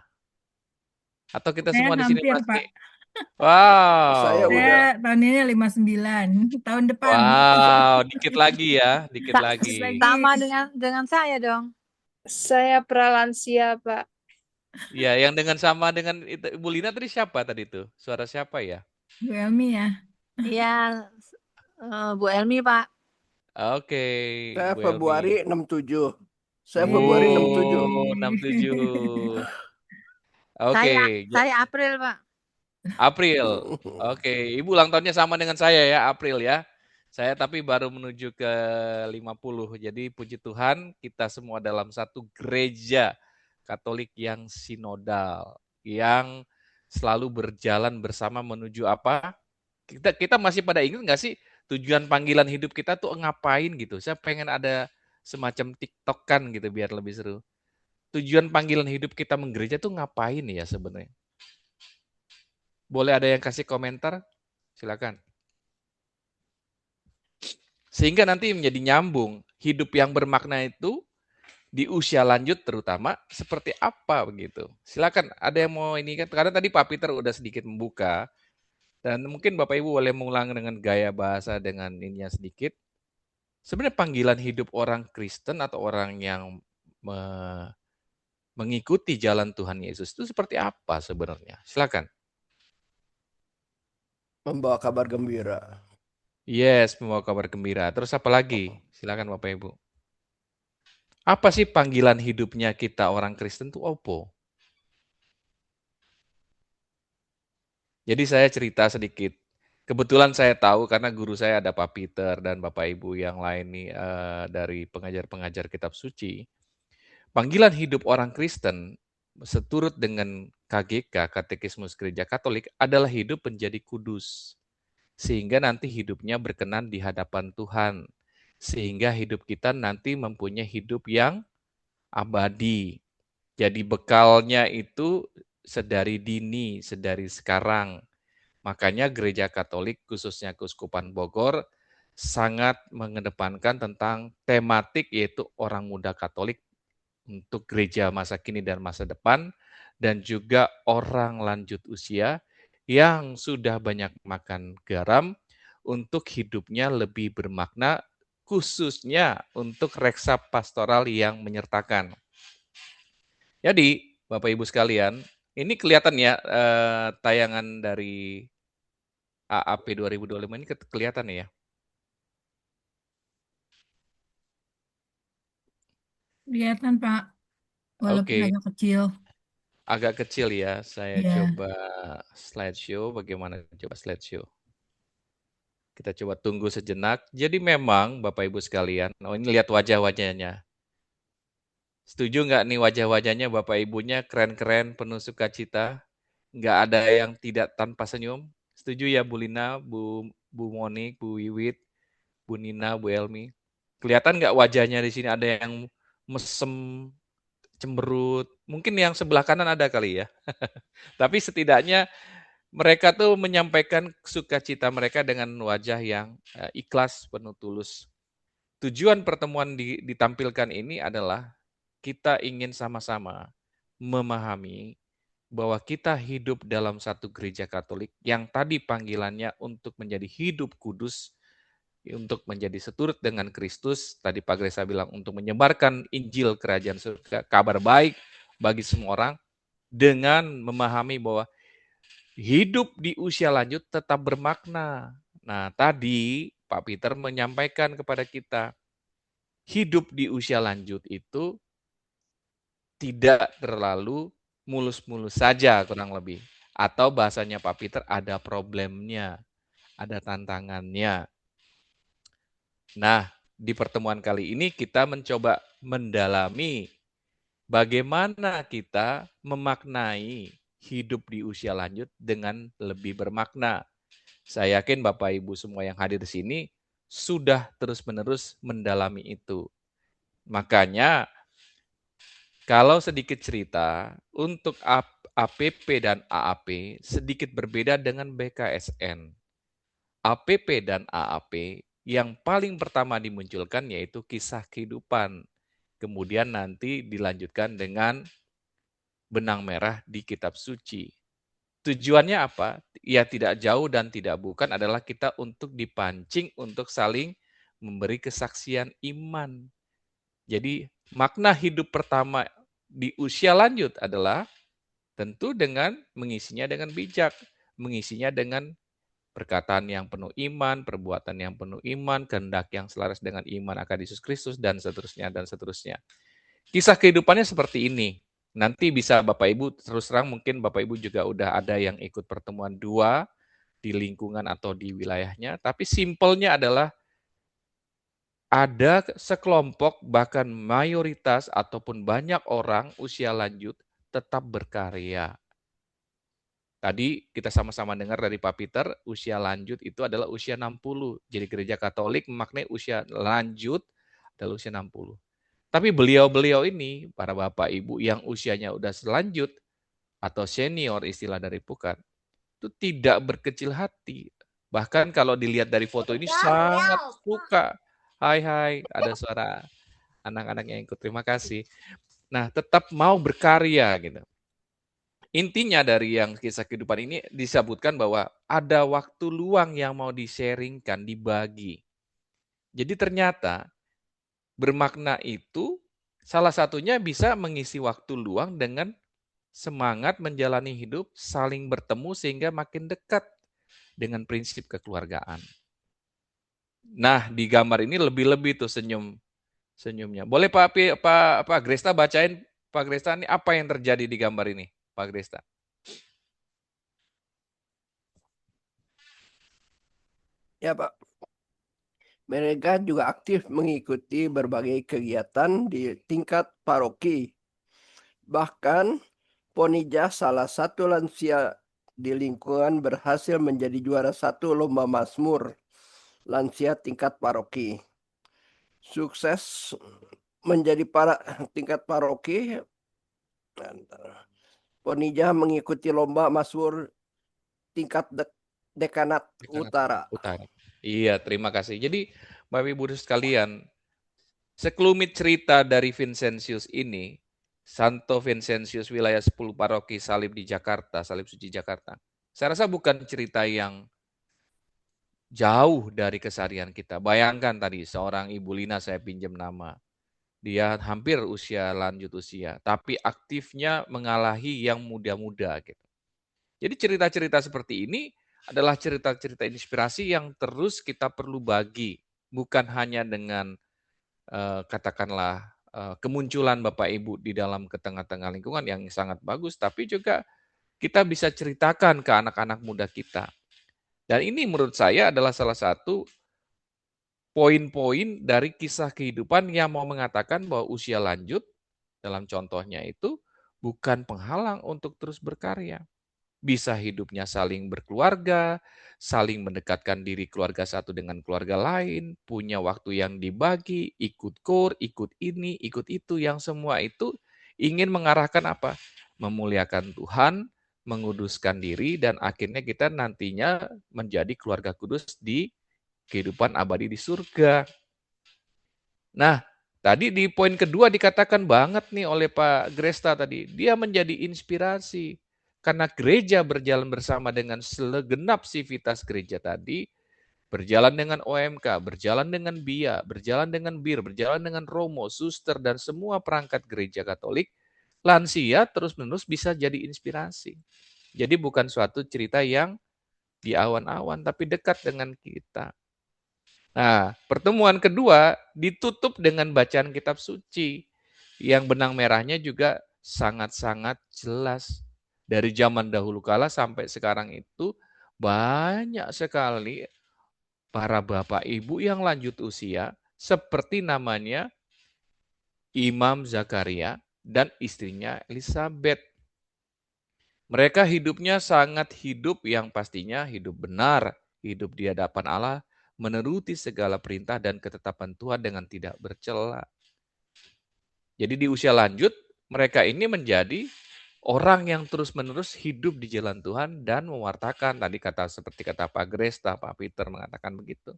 Atau kita Saya semua di sini hampir Pak. masih? Wow. Saya udah. Saya tahun ini 59. Tahun depan. Wow, dikit lagi ya, dikit Tak- lagi. Sama dengan saya dong. Saya pralansia, Pak. Ya, yang sama dengan itu, Bu Lina tadi siapa tadi tuh? Suara siapa ya? Bu Elmi ya. Iya, Bu Elmi, Pak. Oke, Saya Bu Februari Elmi. 67. Saya Februari 67. Oh, 67. Oke, Saya April, Pak. April. Oke, Ibu ulang tahunnya sama dengan saya ya, April ya. Saya tapi baru menuju ke 50. Jadi puji Tuhan, kita semua dalam satu gereja Katolik yang sinodal, yang selalu berjalan bersama menuju apa? Kita masih pada ingat nggak sih tujuan panggilan hidup kita tuh ngapain gitu? Saya pengen ada semacam TikTok kan gitu biar lebih seru. Tujuan panggilan hidup kita menggereja tuh ngapain ya sebenarnya? Boleh ada yang kasih komentar? Silakan. Sehingga nanti menjadi nyambung. Hidup yang bermakna itu di usia lanjut terutama seperti apa begitu. Silakan ada yang mau ini kan karena tadi Pak Peter udah sedikit membuka dan mungkin Bapak Ibu boleh mengulang dengan gaya bahasa dengan ininya sedikit. Sebenarnya panggilan hidup orang Kristen atau orang yang mengikuti jalan Tuhan Yesus itu seperti apa sebenarnya? Silakan. Membawa kabar gembira. Yes, membawa kabar gembira. Terus apa lagi? Silakan Bapak Ibu. Apa sih panggilan hidupnya kita orang Kristen itu opo? Jadi saya cerita sedikit. Kebetulan saya tahu karena guru saya ada Pak Peter dan Bapak Ibu yang lain nih dari pengajar-pengajar kitab suci. Panggilan hidup orang Kristen seturut dengan KGK, Katekismus Gereja Katolik adalah hidup menjadi kudus. sehingga nanti hidupnya berkenan di hadapan Tuhan, sehingga hidup kita nanti mempunyai hidup yang abadi. Jadi bekalnya itu sedari dini, sedari sekarang. Makanya Gereja Katolik, khususnya Keuskupan Bogor, sangat mengedepankan tentang tematik yaitu orang muda Katolik untuk gereja masa kini dan masa depan, dan juga orang lanjut usia yang sudah banyak makan garam untuk hidupnya lebih bermakna, khususnya untuk reksa pastoral yang menyertakan. Jadi, Bapak Ibu sekalian, ini kelihatan ya tayangan dari AAP 2025 ini kelihatan ya. Kelihatan, Pak. Walaupun Oke, agak kecil. agak kecil ya. Saya Ya. coba slideshow. Bagaimana coba slideshow? Kita coba tunggu sejenak. Jadi memang Bapak Ibu sekalian, oh ini lihat wajah-wajahnya. Setuju nggak nih wajah-wajahnya Bapak Ibunya keren-keren, penuh sukacita? Nggak ada yang tidak tanpa senyum? Setuju ya Bu Lina, Bu Monik, Bu Wiwit, Bu Nina, Bu Elmi? Kelihatan nggak wajahnya di sini ada yang mesem, cemberut? Mungkin yang sebelah kanan ada kali ya. Tapi setidaknya mereka tuh menyampaikan sukacita mereka dengan wajah yang ikhlas, penuh tulus. Tujuan pertemuan ditampilkan ini adalah kita ingin sama-sama memahami bahwa kita hidup dalam satu gereja Katolik yang tadi panggilannya untuk menjadi hidup kudus, untuk menjadi seturut dengan Kristus. Tadi Pak Gresa bilang untuk menyebarkan Injil Kerajaan Surga, kabar baik bagi semua orang, dengan memahami bahwa hidup di usia lanjut tetap bermakna. Nah, tadi Pak Peter menyampaikan kepada kita, hidup di usia lanjut itu tidak terlalu mulus-mulus saja kurang lebih. Atau bahasanya Pak Peter, ada problemnya, ada tantangannya. Nah, di pertemuan kali ini kita mencoba mendalami bagaimana kita memaknai hidup di usia lanjut dengan lebih bermakna. Saya yakin Bapak Ibu semua yang hadir di sini sudah terus-menerus mendalami itu. Makanya kalau sedikit cerita, untuk APP dan AAP sedikit berbeda dengan BKSN. APP dan AAP yang paling pertama dimunculkan yaitu kisah kehidupan. Kemudian nanti dilanjutkan dengan benang merah di kitab suci. Tujuannya apa? Ya tidak jauh dan tidak bukan adalah kita untuk dipancing untuk saling memberi kesaksian iman. Jadi makna hidup pertama di usia lanjut adalah tentu dengan mengisinya dengan bijak, mengisinya dengan perkataan yang penuh iman, perbuatan yang penuh iman, kehendak yang selaras dengan iman akan Yesus Kristus, dan seterusnya, dan seterusnya. Kisah kehidupannya seperti ini. Nanti bisa Bapak Ibu, terus terang mungkin Bapak Ibu juga udah ada yang ikut pertemuan 2 di lingkungan atau di wilayahnya, tapi simpelnya adalah ada sekelompok bahkan mayoritas ataupun banyak orang usia lanjut tetap berkarya. Tadi kita sama-sama dengar dari Pak Peter, usia lanjut itu adalah usia 60. Jadi gereja Katolik memaknai usia lanjut adalah usia 60. Tapi beliau-beliau ini, para Bapak Ibu yang usianya udah selanjut atau senior istilah dari Pukat, itu tidak berkecil hati. Bahkan kalau dilihat dari foto ini sangat suka. Hai, ada suara anak-anak yang ikut, terima kasih. Nah, tetap mau berkarya gitu. Intinya dari yang kisah kehidupan ini disebutkan bahwa ada waktu luang yang mau di-sharingkan, dibagi. Jadi ternyata bermakna itu salah satunya bisa mengisi waktu luang dengan semangat menjalani hidup, saling bertemu sehingga makin dekat dengan prinsip kekeluargaan. Nah, di gambar ini lebih-lebih tuh senyumnya. Boleh Pak Gresta bacain, Pak Gresta, ini apa yang terjadi di gambar ini, Pak Gresta? Ya, Pak. Mereka juga aktif mengikuti berbagai kegiatan di tingkat paroki. Bahkan Ponija, salah satu lansia di lingkungan berhasil menjadi juara 1 lomba Mazmur lansia tingkat paroki. Sukses menjadi tingkat paroki, Ponija mengikuti lomba Mazmur tingkat dekanat utara. Iya, terima kasih. Jadi, Bapak Ibu sekalian, sekelumit cerita dari Vincentius ini, Santo Vincentius wilayah 10 paroki salib di Jakarta, salib suci Jakarta. Saya rasa bukan cerita yang jauh dari keseharian kita. Bayangkan tadi seorang Ibu Lina, saya pinjam nama. Dia hampir lanjut usia, tapi aktifnya mengalahi yang muda-muda gitu. Jadi cerita-cerita seperti ini adalah cerita-cerita inspirasi yang terus kita perlu bagi, bukan hanya dengan katakanlah kemunculan Bapak Ibu di dalam ke tengah-tengah lingkungan yang sangat bagus, tapi juga kita bisa ceritakan ke anak-anak muda kita. Dan ini menurut saya adalah salah satu poin-poin dari kisah kehidupan yang mau mengatakan bahwa usia lanjut, dalam contohnya itu, bukan penghalang untuk terus berkarya. Bisa hidupnya saling berkeluarga, saling mendekatkan diri keluarga satu dengan keluarga lain, punya waktu yang dibagi, ikut KOR, ikut ini, ikut itu, yang semua itu ingin mengarahkan apa? Memuliakan Tuhan, menguduskan diri, dan akhirnya kita nantinya menjadi keluarga kudus di kehidupan abadi di surga. Nah, tadi di poin kedua dikatakan banget nih oleh Pak Gresta tadi, dia menjadi inspirasi. Karena gereja berjalan bersama dengan segenap sivitas gereja tadi, berjalan dengan OMK, berjalan dengan BIA, berjalan dengan BIR, berjalan dengan Romo, Suster, dan semua perangkat gereja Katolik, lansia terus-menerus bisa jadi inspirasi. Jadi bukan suatu cerita yang di awan-awan, tapi dekat dengan kita. Nah, pertemuan kedua ditutup dengan bacaan kitab suci yang benang merahnya juga sangat-sangat jelas. Dari zaman dahulu kala sampai sekarang itu banyak sekali para bapak ibu yang lanjut usia seperti namanya Imam Zakaria dan istrinya Elizabeth. Mereka hidupnya sangat hidup yang pastinya hidup benar, hidup di hadapan Allah, menuruti segala perintah dan ketetapan Tuhan dengan tidak bercela. Jadi di usia lanjut, mereka ini menjadi orang yang terus-menerus hidup di jalan Tuhan dan mewartakan. Tadi seperti kata Pak Gresta, Pak Peter mengatakan begitu.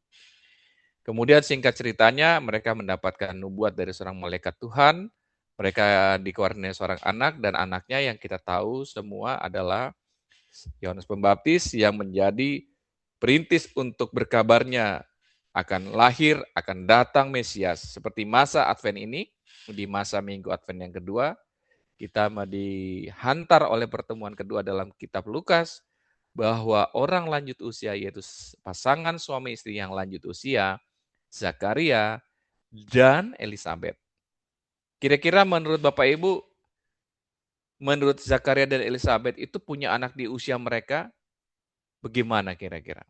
Kemudian singkat ceritanya, mereka mendapatkan nubuat dari seorang malaikat Tuhan. Mereka dikoordinasi seorang anak, dan anaknya yang kita tahu semua adalah Yohanes Pembaptis yang menjadi perintis untuk berkabarnya akan lahir, akan datang Mesias. Seperti masa Advent ini, di masa Minggu Advent yang kedua, kita dihantar oleh pertemuan kedua dalam kitab Lukas, bahwa orang lanjut usia, yaitu pasangan suami istri yang lanjut usia, Zakaria dan Elizabeth. Kira-kira menurut Bapak Ibu, menurut Zakaria dan Elizabeth itu punya anak di usia mereka, bagaimana kira-kira?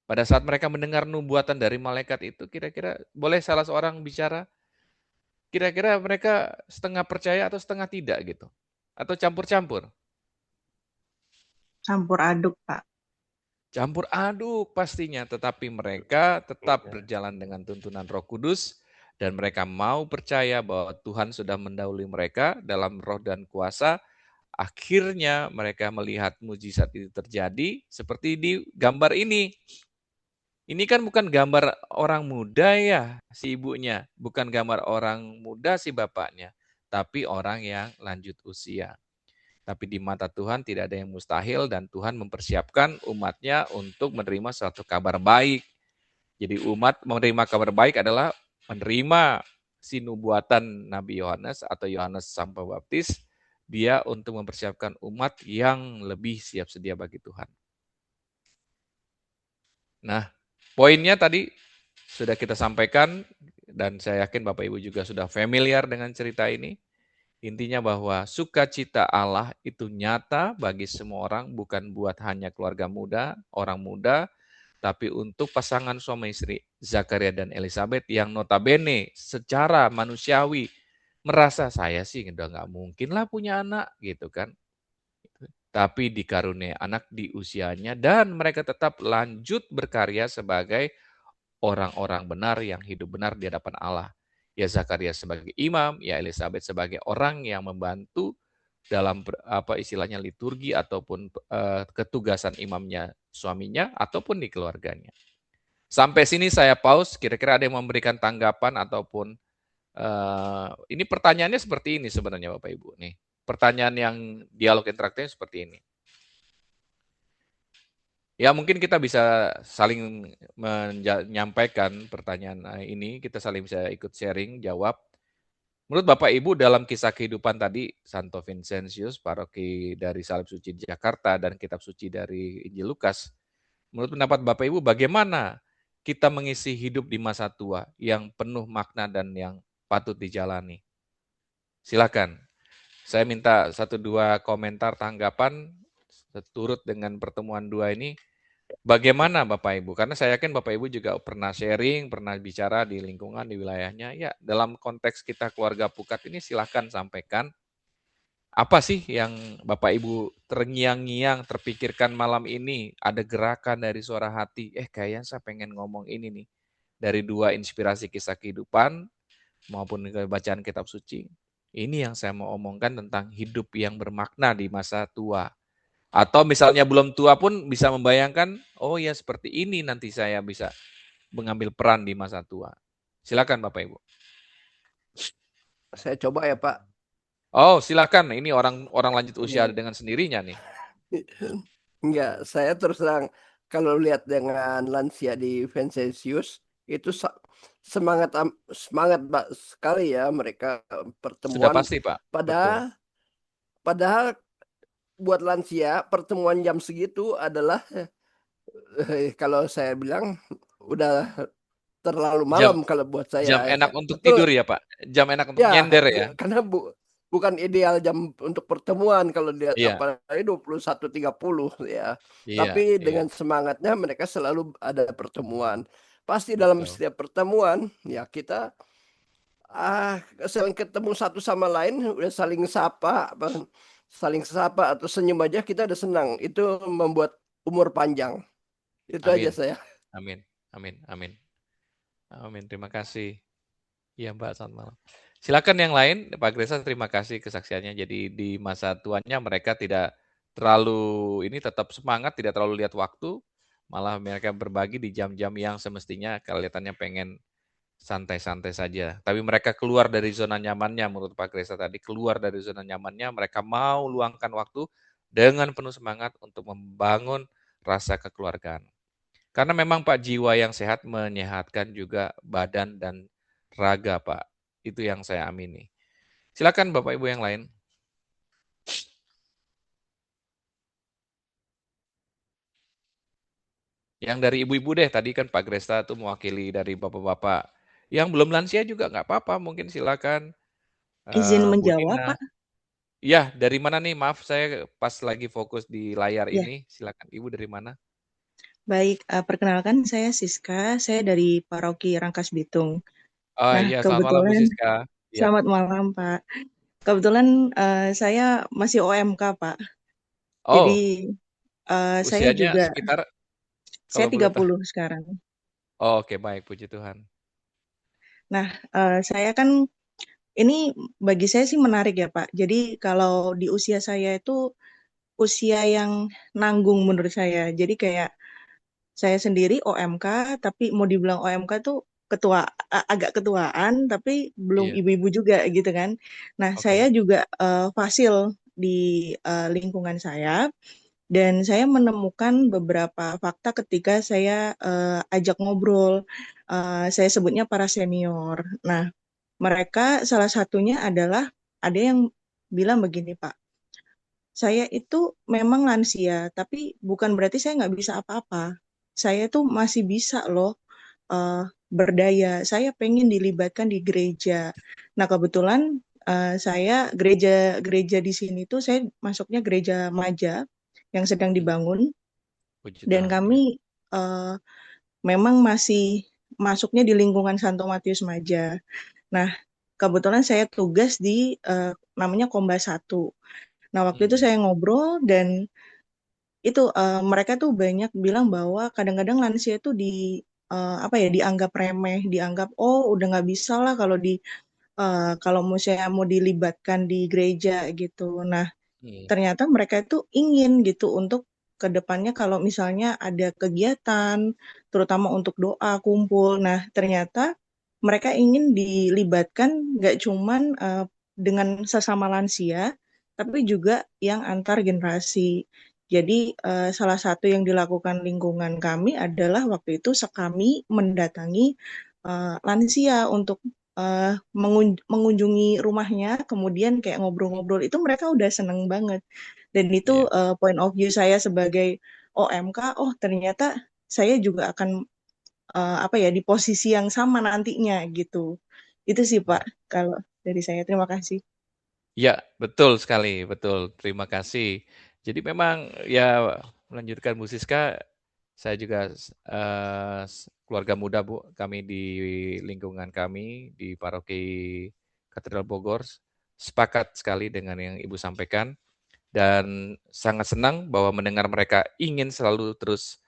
Pada saat mereka mendengar nubuatan dari malaikat itu, kira-kira boleh salah seorang bicara? Kira-kira mereka setengah percaya atau setengah tidak gitu? Atau campur-campur? Campur aduk, Pak. Campur aduk pastinya, tetapi mereka tetap berjalan dengan tuntunan Roh Kudus, dan mereka mau percaya bahwa Tuhan sudah mendahului mereka dalam roh dan kuasa. Akhirnya mereka melihat mujizat itu terjadi seperti di gambar ini. Ini kan bukan gambar orang muda ya si ibunya, bukan gambar orang muda si bapaknya, tapi orang yang lanjut usia. Tapi di mata Tuhan tidak ada yang mustahil, dan Tuhan mempersiapkan umatnya untuk menerima suatu kabar baik. Jadi umat menerima kabar baik adalah menerima si nubuatan Nabi Yohanes atau Yohanes Sang Pembaptis, dia untuk mempersiapkan umat yang lebih siap sedia bagi Tuhan. Nah, poinnya tadi sudah kita sampaikan, dan saya yakin Bapak Ibu juga sudah familiar dengan cerita ini. Intinya bahwa sukacita Allah itu nyata bagi semua orang, bukan buat hanya keluarga muda, orang muda, tapi untuk pasangan suami istri Zakaria dan Elizabeth yang notabene secara manusiawi merasa saya sih udah nggak mungkin lah punya anak gitu kan. tapi dikaruniai anak di usianya dan mereka tetap lanjut berkarya sebagai orang-orang benar yang hidup benar di hadapan Allah. Ya Zakaria sebagai imam, ya Elizabeth sebagai orang yang membantu dalam istilahnya liturgi ataupun ketugasan imamnya suaminya ataupun di keluarganya. Sampai sini saya pause, kira-kira ada yang memberikan tanggapan ataupun ini pertanyaannya seperti ini sebenarnya Bapak Ibu nih. Pertanyaan yang dialog interaktif seperti ini. Ya mungkin kita bisa saling menyampaikan pertanyaan ini, kita saling bisa ikut sharing, jawab. Menurut Bapak Ibu dalam kisah kehidupan tadi, Santo Vincentius, paroki dari Salib Suci di Jakarta dan kitab suci dari Injil Lukas, menurut pendapat Bapak Ibu bagaimana kita mengisi hidup di masa tua yang penuh makna dan yang patut dijalani? Silakan. Saya minta 1-2 komentar tanggapan seturut dengan pertemuan 2 ini. Bagaimana Bapak Ibu? Karena saya yakin Bapak Ibu juga pernah sharing, pernah bicara di lingkungan, di wilayahnya. Ya, dalam konteks kita keluarga Pukat ini silahkan sampaikan. Apa sih yang Bapak Ibu terngiang-ngiang, terpikirkan malam ini? Ada gerakan dari suara hati, kayaknya saya pengen ngomong ini nih. Dari 2 inspirasi kisah kehidupan maupun bacaan kitab suci. Ini yang saya mau omongkan tentang hidup yang bermakna di masa tua. Atau misalnya belum tua pun bisa membayangkan, oh ya seperti ini nanti saya bisa mengambil peran di masa tua. Silakan Bapak Ibu. Saya coba ya Pak. Oh silakan, ini orang lanjut usia dengan sendirinya nih. Enggak, saya terus terang kalau lihat dengan lansia di Vincentius itu semangat sekali ya mereka Sudah pertemuan. pasti Pak. Betul. Padahal buat lansia pertemuan jam segitu adalah kalau saya bilang udah terlalu malam kalau buat saya. Jam enak untuk tidur ya Pak. Jam enak untuk nyender ya. Karena bukan ideal jam untuk pertemuan kalau lihat Iya. apalagi 21.30 ya. Iya, Tapi dengan semangatnya mereka selalu ada pertemuan. Pasti dalam setiap pertemuan ya kita saling ketemu satu sama lain, udah saling sapa atau senyum aja kita udah senang. Itu membuat umur panjang. Itu Amin. aja saya. Amin. Terima kasih. Iya Mbak, selamat malam. Silakan yang lain, Pak Gresa, terima kasih kesaksiannya. Jadi di masa tuanya mereka tidak terlalu tetap semangat, tidak terlalu lihat waktu, malah mereka berbagi di jam-jam yang semestinya kelihatannya pengen santai-santai saja. Tapi mereka keluar dari zona nyamannya, menurut Pak Gresa tadi, keluar dari zona nyamannya, mereka mau luangkan waktu dengan penuh semangat untuk membangun rasa kekeluargaan. Karena memang Pak, jiwa yang sehat menyehatkan juga badan dan raga Pak. Itu yang saya amini. Silakan Bapak Ibu yang lain. Yang dari ibu-ibu deh, tadi kan Pak Gresta tuh mewakili dari bapak-bapak. Yang belum lansia juga nggak apa-apa, mungkin silakan. Izin Bu menjawab, Nina. Pak. Ya, dari mana nih? Maaf, saya pas lagi fokus di layar Ya. ini. Silakan, Ibu dari mana? Baik, perkenalkan saya Siska, saya dari Paroki Rangkas Bitung. Oh iya, selamat malam Bu Siska. Ya. Selamat malam Pak. Kebetulan saya masih OMK Pak. Oh, jadi saya usianya juga sekitar, saya kalau boleh 30 sekarang. Oh, oke, baik, puji Tuhan. Nah, saya kan ini bagi saya sih menarik ya Pak. Jadi kalau di usia saya itu usia yang nanggung menurut saya. Jadi kayak saya sendiri OMK, tapi mau dibilang OMK tuh agak ketuaan, tapi belum Iya. ibu-ibu juga gitu kan. Nah, saya juga fasil di lingkungan saya, dan saya menemukan beberapa fakta ketika saya ajak ngobrol. Saya sebutnya para senior. Nah, mereka salah satunya adalah ada yang bilang begini Pak, saya itu memang lansia, tapi bukan berarti saya nggak bisa apa-apa. Saya tuh masih bisa loh berdaya. Saya pengen dilibatkan di gereja. Nah kebetulan saya gereja di sini tuh saya masuknya gereja Maja yang sedang dibangun, dan kami memang masih masuknya di lingkungan Santo Matius Maja. Nah kebetulan saya tugas di namanya Komba 1. Nah, waktu itu Hmm. saya ngobrol dan itu mereka tuh banyak bilang bahwa kadang-kadang lansia itu dianggap remeh, dianggap oh udah nggak bisa lah kalau mau dilibatkan di gereja gitu. Nah, Hmm. ternyata mereka itu ingin gitu untuk ke depannya kalau misalnya ada kegiatan, terutama untuk doa, kumpul. Nah, ternyata mereka ingin dilibatkan nggak cuman dengan sesama lansia, tapi juga yang antar generasi. Jadi salah satu yang dilakukan lingkungan kami adalah waktu itu sekami mendatangi lansia untuk mengunjungi rumahnya, kemudian kayak ngobrol-ngobrol, itu mereka udah seneng banget. Dan itu Iya. point of view saya sebagai OMK, oh ternyata saya juga akan di posisi yang sama nantinya gitu. Itu sih Hmm. Pak, kalau dari saya. Terima kasih. Ya, betul sekali, betul. Terima kasih. Jadi memang ya melanjutkan Bu Siska, saya juga keluarga muda Bu, kami di lingkungan kami di Paroki Katedral Bogor sepakat sekali dengan yang Ibu sampaikan dan sangat senang bahwa mendengar mereka ingin selalu terus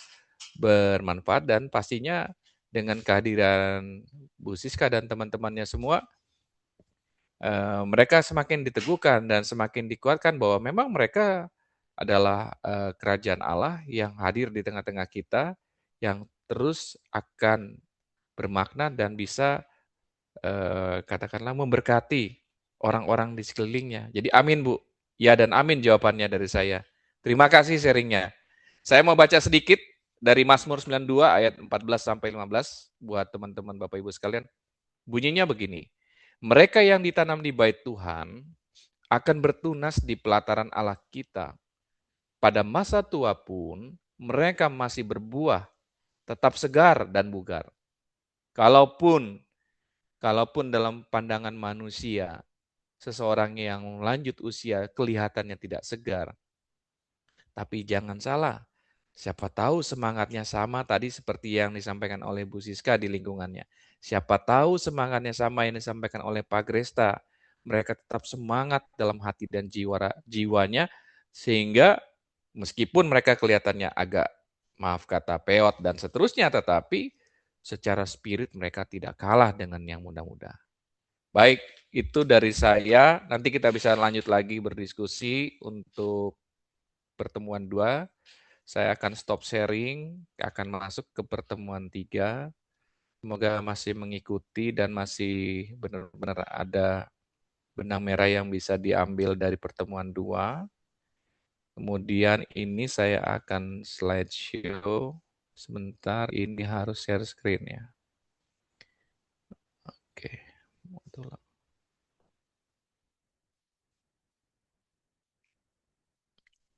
bermanfaat dan pastinya dengan kehadiran Bu Siska dan teman-temannya semua mereka semakin diteguhkan dan semakin dikuatkan bahwa memang mereka adalah kerajaan Allah yang hadir di tengah-tengah kita, yang terus akan bermakna dan bisa katakanlah memberkati orang-orang di sekelilingnya. Jadi amin Bu, ya dan amin jawabannya dari saya. Terima kasih sharingnya. Saya mau baca sedikit dari Mazmur 92 ayat 14 sampai 15 buat teman-teman Bapak Ibu sekalian. Bunyinya begini, mereka yang ditanam di bait Tuhan akan bertunas di pelataran Allah kita. Pada masa tua pun mereka masih berbuah, tetap segar dan bugar. Kalaupun dalam pandangan manusia, seseorang yang lanjut usia kelihatannya tidak segar. Tapi jangan salah, siapa tahu semangatnya sama tadi seperti yang disampaikan oleh Bu Siska di lingkungannya. Siapa tahu semangatnya sama yang disampaikan oleh Pak Gresta. Mereka tetap semangat dalam hati dan jiwanya sehingga meskipun mereka kelihatannya agak maaf kata peot dan seterusnya, tetapi secara spirit mereka tidak kalah dengan yang muda-muda. Baik, itu dari saya. Nanti kita bisa lanjut lagi berdiskusi untuk pertemuan 2. Saya akan stop sharing, akan masuk ke pertemuan 3. Semoga masih mengikuti dan masih benar-benar ada benang merah yang bisa diambil dari pertemuan 2. Kemudian ini saya akan slideshow. Sebentar, ini harus share screen ya. Oke.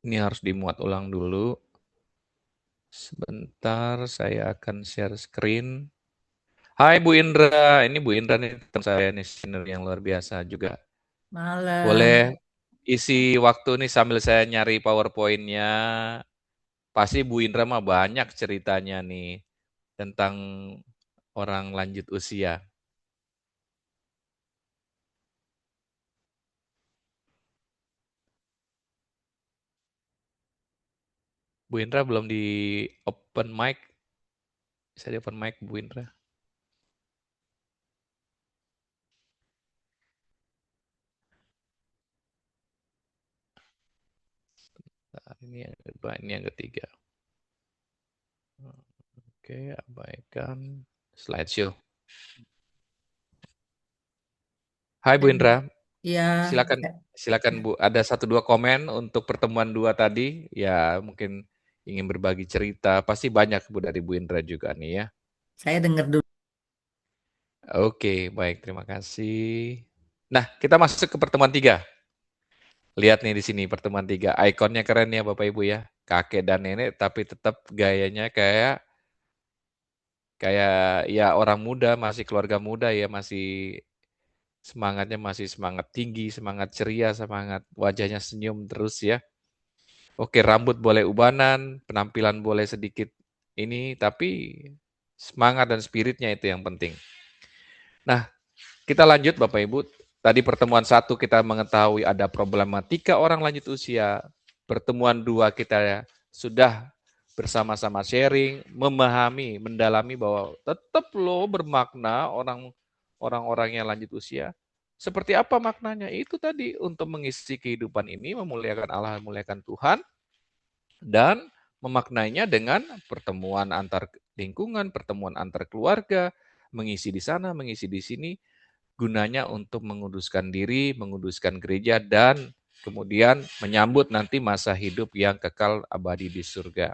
Ini harus dimuat ulang dulu. Sebentar, saya akan share screen. Hai Bu Indra, ini Bu Indra nih teman saya nih, senior yang luar biasa juga. Malam. Boleh isi waktu nih sambil saya nyari PowerPoint-nya. Pasti Bu Indra mah banyak ceritanya nih tentang orang lanjut usia. Bu Indra belum di open mic. Bisa di open mic Bu Indra. Nah, ini yang kedua, ini yang ketiga. Oke, abaikan slideshow. Hai Bu Indra, Ya, silakan Bu. Ada 1-2 komen untuk pertemuan 2 tadi. Ya mungkin ingin berbagi cerita. Pasti banyak Bu dari Bu Indra juga nih ya. saya dengar dulu. Oke, baik. Terima kasih. Nah, kita masuk ke pertemuan 3. Lihat nih di sini pertemuan 3. Ikonnya keren ya Bapak Ibu ya. Kakek dan nenek tapi tetap gayanya kayak ya orang muda, masih keluarga muda ya, masih semangatnya masih semangat tinggi, semangat ceria, semangat wajahnya senyum terus ya. Oke, rambut boleh ubanan, penampilan boleh sedikit ini, tapi semangat dan spiritnya itu yang penting. Nah, kita lanjut Bapak Ibu. Tadi pertemuan 1 kita mengetahui ada problematika orang lanjut usia. Pertemuan 2 kita sudah bersama-sama sharing, memahami, mendalami bahwa tetap loh bermakna orang-orang yang lanjut usia. Seperti apa maknanya? Itu tadi untuk mengisi kehidupan ini, memuliakan Allah, memuliakan Tuhan, dan memaknainya dengan pertemuan antar lingkungan, pertemuan antar keluarga, mengisi di sana, mengisi di sini, gunanya untuk menguduskan diri, menguduskan gereja, dan kemudian menyambut nanti masa hidup yang kekal abadi di surga.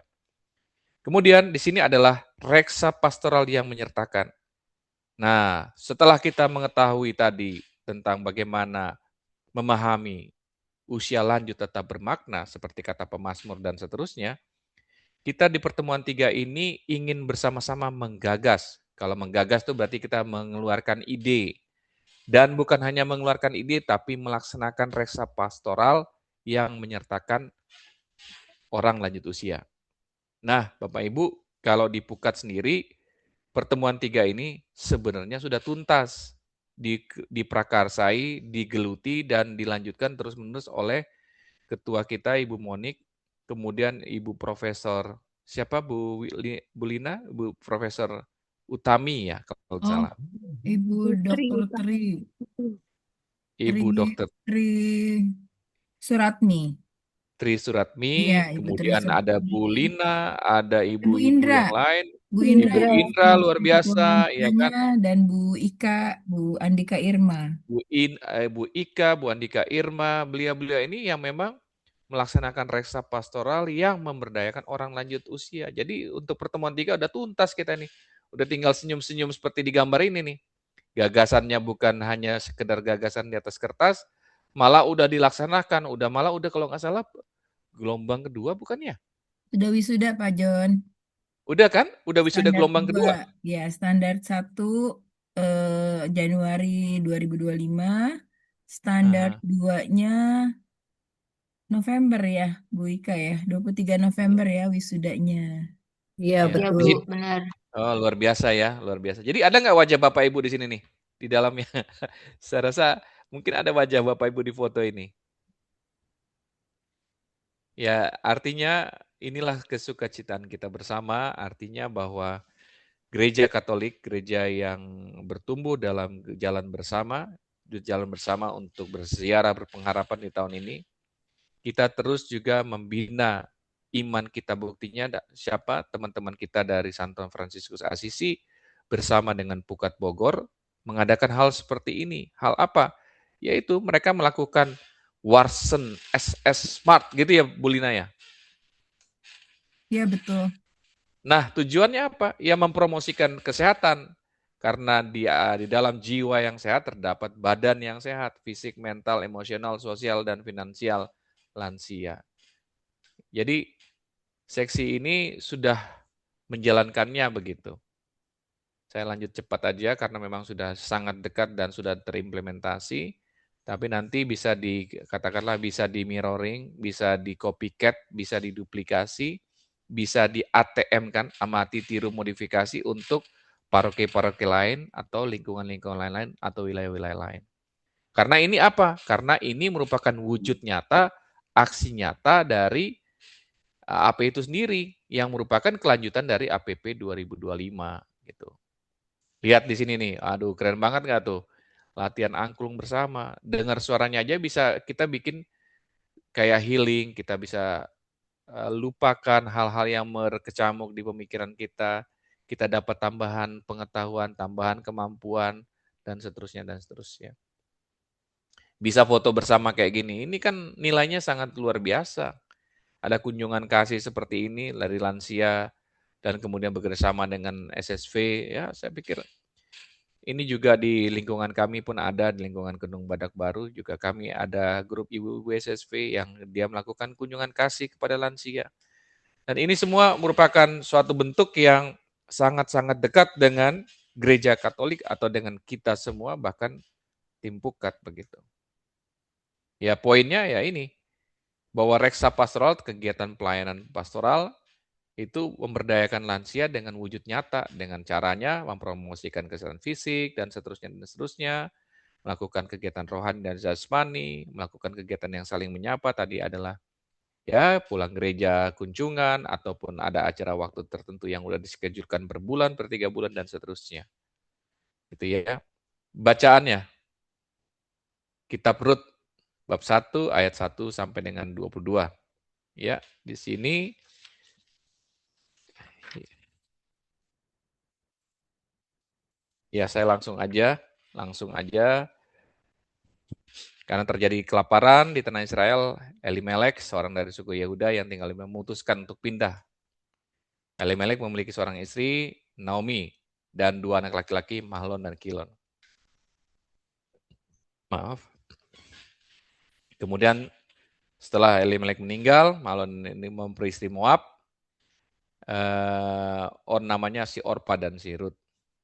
Kemudian di sini adalah reksa pastoral yang menyertakan. Nah, setelah kita mengetahui tadi tentang bagaimana memahami usia lanjut tetap bermakna, seperti kata pemazmur dan seterusnya, kita di pertemuan 3 ini ingin bersama-sama menggagas. Kalau menggagas itu berarti kita mengeluarkan ide. Dan bukan hanya mengeluarkan ide, tapi melaksanakan reksa pastoral yang menyertakan orang lanjut usia. Nah, Bapak Ibu, kalau di Pukat sendiri, pertemuan 3 ini sebenarnya sudah tuntas. Diprakarsai, digeluti, dan dilanjutkan terus-menerus oleh ketua kita, Ibu Monik, kemudian Ibu Profesor, siapa Bu Lina? Bu Profesor Utami ya, kalau tidak salah. Ibu Dr. Ibu Dr. Tri Suratmi. Tri Suratmi, Iya, Ibu Tri kemudian ada Suratmi. Bu Lina, ada Bu ibu-ibu Indra. yang lain, Bu Ibu Indra luar biasa, ya kan? Dan Bu Ika, Bu Andika Irma. Bu Ika, Bu Andika Irma, beliau-beliau ini yang memang melaksanakan reksa pastoral yang memberdayakan orang lanjut usia. Jadi untuk pertemuan 3 udah tuntas kita nih. Udah tinggal senyum-senyum seperti di gambar ini nih. Gagasannya bukan hanya sekedar gagasan di atas kertas, malah udah dilaksanakan, malah udah kalau nggak salah gelombang kedua bukan ya? Sudah wisuda Pak John. Udah kan? Udah wisuda Standar gelombang 2. kedua? Ya, standar 1 Januari 2025. Standar 2-nya November ya, Bu Ika ya. 23 November ya wisudanya. Iya, Ya, betul. Benar. Oh, luar biasa ya, luar biasa. Jadi ada nggak wajah Bapak Ibu di sini nih? Di dalamnya. Saya rasa mungkin ada wajah Bapak Ibu di foto ini. Ya, artinya inilah kesukacitaan kita bersama, artinya bahwa gereja Katolik, gereja yang bertumbuh dalam jalan bersama untuk berziarah berpengharapan di tahun ini, kita terus juga membina iman kita. Buktinya siapa? Teman-teman kita dari Santo Fransiskus Asisi bersama dengan Pukat Bogor mengadakan hal seperti ini. Hal apa? Yaitu mereka melakukan Warsen SS Smart gitu ya, Bu Lina ya? Iya, betul. Nah, tujuannya apa? Ya mempromosikan kesehatan. Karena di dalam jiwa yang sehat terdapat badan yang sehat, fisik, mental, emosional, sosial, dan finansial lansia. Jadi, seksi ini sudah menjalankannya begitu. Saya lanjut cepat aja karena memang sudah sangat dekat dan sudah terimplementasi. Tapi nanti bisa katakanlah bisa di mirroring, bisa di copycat, bisa diduplikasi, bisa di ATM kan, amati, tiru, modifikasi untuk paroki-paroki lain atau lingkungan-lingkungan lain-lain atau wilayah-wilayah lain. Karena ini apa? Karena ini merupakan wujud nyata, aksi nyata dari AP itu sendiri yang merupakan kelanjutan dari APP 2025 gitu. Lihat di sini nih, aduh keren banget nggak tuh? Latihan angklung bersama, dengar suaranya aja bisa kita bikin kayak healing, kita bisa lupakan hal-hal yang berkecamuk di pemikiran kita dapat tambahan pengetahuan, tambahan kemampuan, dan seterusnya, dan seterusnya. Bisa foto bersama kayak gini, ini kan nilainya sangat luar biasa. Ada kunjungan kasih seperti ini dari lansia, dan kemudian bekerjasama dengan SSV, ya saya pikir ini juga di lingkungan kami pun ada, di lingkungan Kedung Badak Baru juga kami ada grup ibu-ibu SSV yang dia melakukan kunjungan kasih kepada lansia. Dan ini semua merupakan suatu bentuk yang sangat-sangat dekat dengan gereja Katolik atau dengan kita semua, bahkan tim Pukat begitu. Ya poinnya ya ini, bahwa reksa pastoral, kegiatan pelayanan pastoral, itu memberdayakan lansia dengan wujud nyata, dengan caranya mempromosikan kesehatan fisik, dan seterusnya, melakukan kegiatan rohani dan jasmani, melakukan kegiatan yang saling menyapa tadi adalah ya pulang gereja kunjungan ataupun ada acara waktu tertentu yang udah diskejulkan berbulan, per 3 bulan dan seterusnya. Gitu ya. Bacaannya Kitab Rut bab 1 ayat 1 sampai dengan 22. Ya, di sini ya saya langsung aja karena terjadi kelaparan di tanah Israel, Elimelek, seorang dari suku Yehuda yang tinggal memutuskan untuk pindah. Elimelek memiliki seorang istri, Naomi, dan 2 anak laki-laki, Mahlon dan Kilon. Maaf. Kemudian setelah Elimelek meninggal, Mahlon ini memperi istri Moab, namanya si Orpa dan si Rut.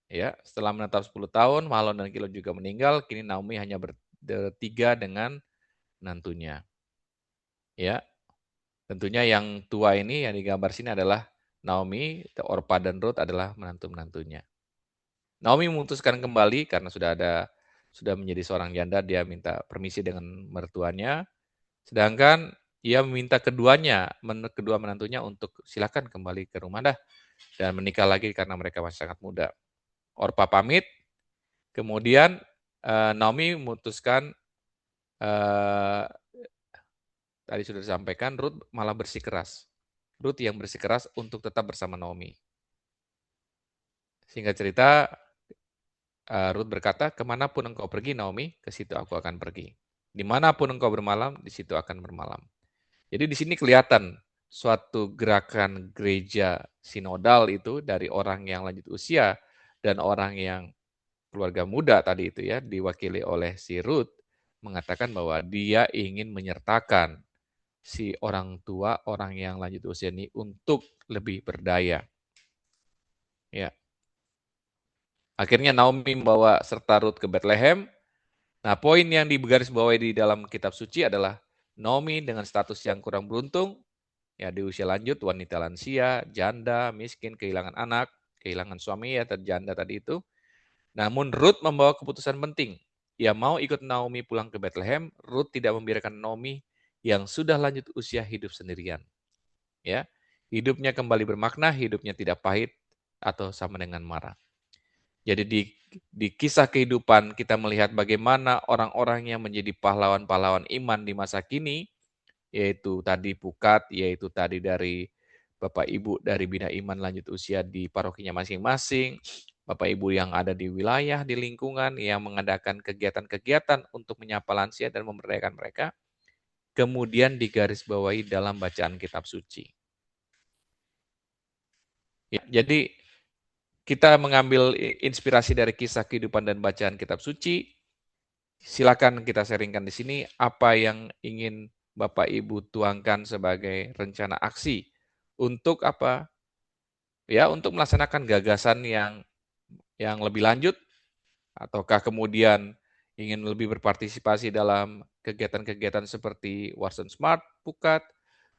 Ya, setelah menetap 10 tahun, Mahlon dan Kilon juga meninggal. Kini Naomi hanya bertiga dengan menantunya. Ya, tentunya yang tua ini yang digambar sini adalah Naomi, Orpa dan Rut adalah menantu-menantunya. Naomi memutuskan kembali karena sudah menjadi seorang janda, dia minta permisi dengan mertuanya. Sedangkan ia meminta kedua menantunya untuk silakan kembali ke rumah dan menikah lagi karena mereka masih sangat muda. Orpa pamit, kemudian Naomi memutuskan tadi sudah disampaikan, Rut malah bersikeras. Rut yang bersikeras untuk tetap bersama Naomi. Singkat cerita, Rut berkata, kemanapun engkau pergi Naomi, ke situ aku akan pergi. Dimanapun engkau bermalam, di situ akan bermalam. Jadi di sini kelihatan suatu gerakan gereja sinodal itu dari orang yang lanjut usia dan orang yang keluarga muda tadi itu ya, diwakili oleh si Rut, mengatakan bahwa dia ingin menyertakan si orang tua, orang yang lanjut usia ini untuk lebih berdaya. Ya. Akhirnya Naomi membawa serta Rut ke Bethlehem. Nah, poin yang digarisbawahi di dalam kitab suci adalah Naomi dengan status yang kurang beruntung, ya di usia lanjut, wanita lansia, janda, miskin, kehilangan anak, kehilangan suami ya, janda tadi itu. Namun Rut membawa keputusan penting. Ia mau ikut Naomi pulang ke Bethlehem. Rut tidak membiarkan Naomi yang sudah lanjut usia hidup sendirian. Ya, hidupnya kembali bermakna, hidupnya tidak pahit atau sama dengan marah. Jadi di kisah kehidupan kita melihat bagaimana orang-orang yang menjadi pahlawan-pahlawan iman di masa kini, yaitu tadi Pukat, yaitu tadi dari Bapak Ibu dari Bina Iman lanjut usia di parokinya masing-masing, Bapak Ibu yang ada di wilayah, di lingkungan, yang mengadakan kegiatan-kegiatan untuk menyapa lansia dan memberdayakan mereka, kemudian digarisbawahi dalam bacaan kitab suci. Ya, jadi kita mengambil inspirasi dari kisah kehidupan dan bacaan kitab suci. Silakan kita sharingkan di sini apa yang ingin Bapak Ibu tuangkan sebagai rencana aksi untuk apa? Ya, untuk melaksanakan gagasan yang lebih lanjut, ataukah kemudian ingin lebih berpartisipasi dalam kegiatan-kegiatan seperti Warsan Smart, Pukat,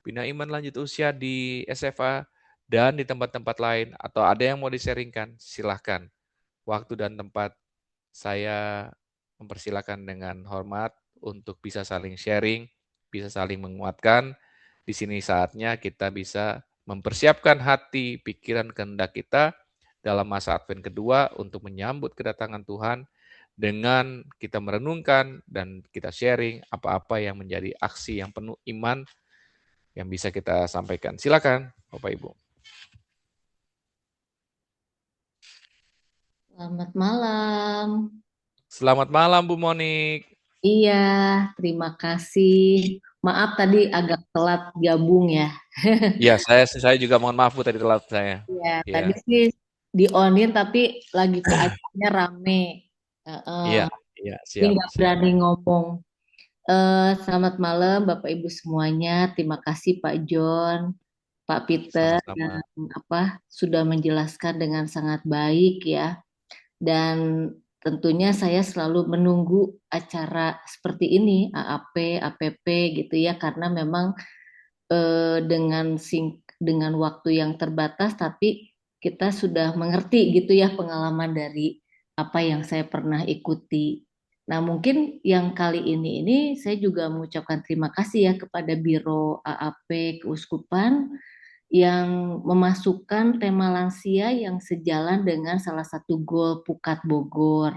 Bina Iman lanjut usia di SFA, dan di tempat-tempat lain, atau ada yang mau di-sharingkan, silahkan. Waktu dan tempat saya mempersilahkan dengan hormat untuk bisa saling sharing, bisa saling menguatkan. Di sini saatnya kita bisa mempersiapkan hati, pikiran, kehendak kita dalam masa Advent kedua untuk menyambut kedatangan Tuhan dengan kita merenungkan dan kita sharing apa-apa yang menjadi aksi yang penuh iman yang bisa kita sampaikan. Silakan, Bapak Ibu. Selamat malam. Selamat malam, Bu Monik. Iya, terima kasih. Maaf tadi agak telat gabung ya. Ya, saya juga mohon maaf Bu tadi telat saya. Iya, Ya. tadi sih di-on-in tapi lagi keadaannya rame. Iya, Jadi siap. nggak berani ngomong. Selamat malam Bapak Ibu semuanya. Terima kasih Pak John, Pak Peter Sama-sama. dan sudah menjelaskan dengan sangat baik ya. Dan tentunya saya selalu menunggu acara seperti ini, AAP, APP gitu ya, karena memang dengan waktu yang terbatas, tapi kita sudah mengerti gitu ya pengalaman dari apa yang saya pernah ikuti Nah, mungkin yang kali ini saya juga mengucapkan terima kasih ya kepada Biro AAP Keuskupan yang memasukkan tema lansia yang sejalan dengan salah satu goal Pukat Bogor,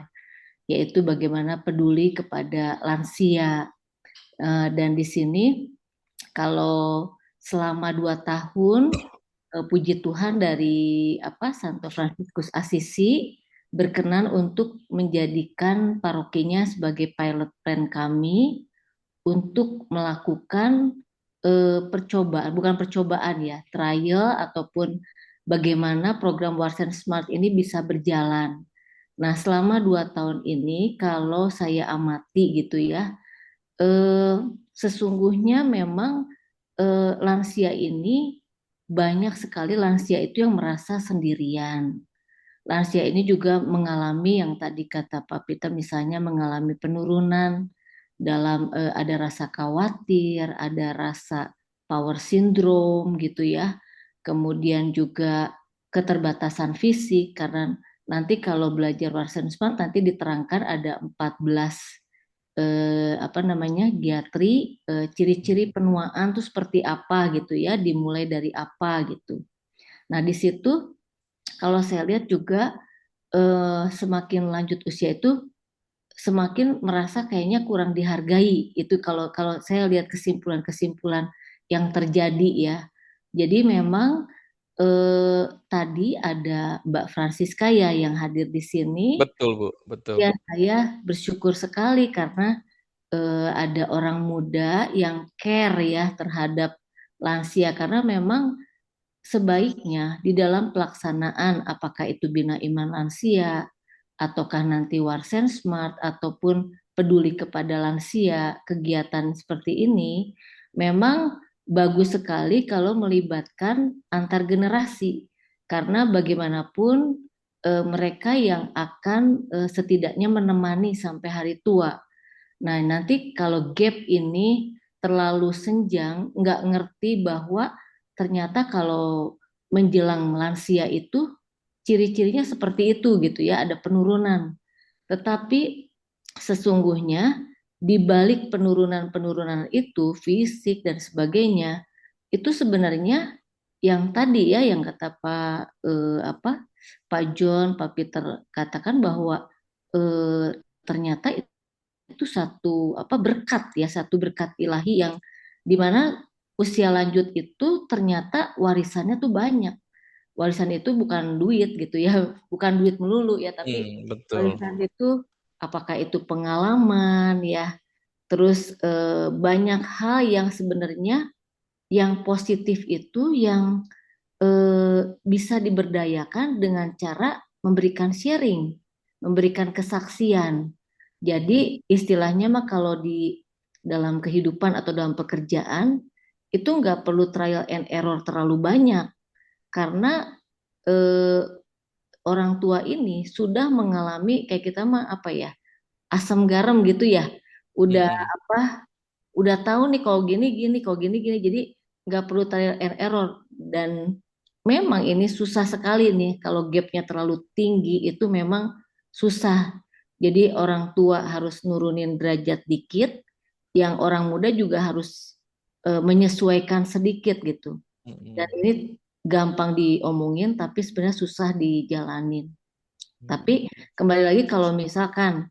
yaitu bagaimana peduli kepada lansia. Dan di sini kalau selama 2 tahun, puji Tuhan dari Santo Fransiskus Assisi berkenan untuk menjadikan parokinya sebagai pilot plan kami untuk melakukan percobaan, bukan percobaan ya, trial ataupun bagaimana program Warsen Smart ini bisa berjalan. Nah, selama 2 tahun ini kalau saya amati gitu ya, sesungguhnya memang lansia ini banyak sekali lansia itu yang merasa sendirian. Lansia ini juga mengalami yang tadi kata Pak Peter misalnya mengalami penurunan dalam ada rasa khawatir, ada rasa power syndrome gitu ya. Kemudian juga keterbatasan fisik karena nanti kalau belajar Warsen Smart nanti diterangkan ada 14 giatri, ciri-ciri penuaan tuh seperti apa gitu ya, dimulai dari apa gitu. Nah, di situ kalau saya lihat juga semakin lanjut usia itu semakin merasa kayaknya kurang dihargai. Itu kalau saya lihat kesimpulan-kesimpulan yang terjadi ya. Jadi memang tadi ada Mbak Francisca ya yang hadir di sini. Betul, Bu. Betul. Ya, saya bersyukur sekali karena ada orang muda yang care ya terhadap lansia karena memang sebaiknya di dalam pelaksanaan apakah itu Bina Iman Lansia ataukah nanti Warsen Smart ataupun peduli kepada lansia kegiatan seperti ini memang bagus sekali kalau melibatkan antar generasi karena bagaimanapun mereka yang akan setidaknya menemani sampai hari tua. Nah, nanti kalau gap ini terlalu senjang, nggak ngerti bahwa ternyata kalau menjelang lansia itu ciri-cirinya seperti itu gitu ya, ada penurunan. Tetapi sesungguhnya di balik penurunan-penurunan itu fisik dan sebagainya, itu sebenarnya yang tadi ya yang kata Pak John, Pak Peter katakan bahwa ternyata itu satu berkat ya, satu berkat ilahi yang dimana usia lanjut itu ternyata warisannya tuh banyak. Warisan itu bukan duit gitu ya, bukan duit melulu ya, tapi Betul. warisan itu apakah itu pengalaman ya, terus banyak hal yang sebenarnya yang positif itu yang bisa diberdayakan dengan cara memberikan sharing, memberikan kesaksian. Jadi istilahnya mah kalau di dalam kehidupan atau dalam pekerjaan itu nggak perlu trial and error terlalu banyak karena orang tua ini sudah mengalami kayak kita mah asam garam gitu ya, udah udah tahu nih kalau gini jadi nggak perlu trial and error dan memang ini susah sekali nih kalau gapnya terlalu tinggi itu memang susah. Jadi orang tua harus nurunin derajat dikit, yang orang muda juga harus menyesuaikan sedikit gitu. Dan ini gampang diomongin tapi sebenarnya susah dijalanin. Tapi kembali lagi kalau misalkan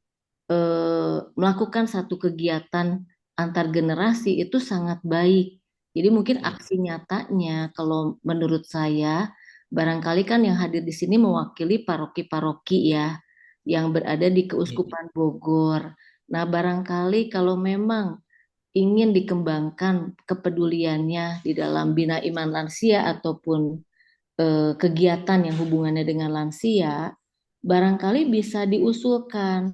melakukan satu kegiatan antar generasi itu sangat baik. Jadi mungkin aksi nyatanya kalau menurut saya barangkali kan yang hadir di sini mewakili paroki-paroki ya yang berada di Keuskupan Bogor. Nah, barangkali kalau memang ingin dikembangkan kepeduliannya di dalam Bina Iman Lansia ataupun kegiatan yang hubungannya dengan lansia, barangkali bisa diusulkan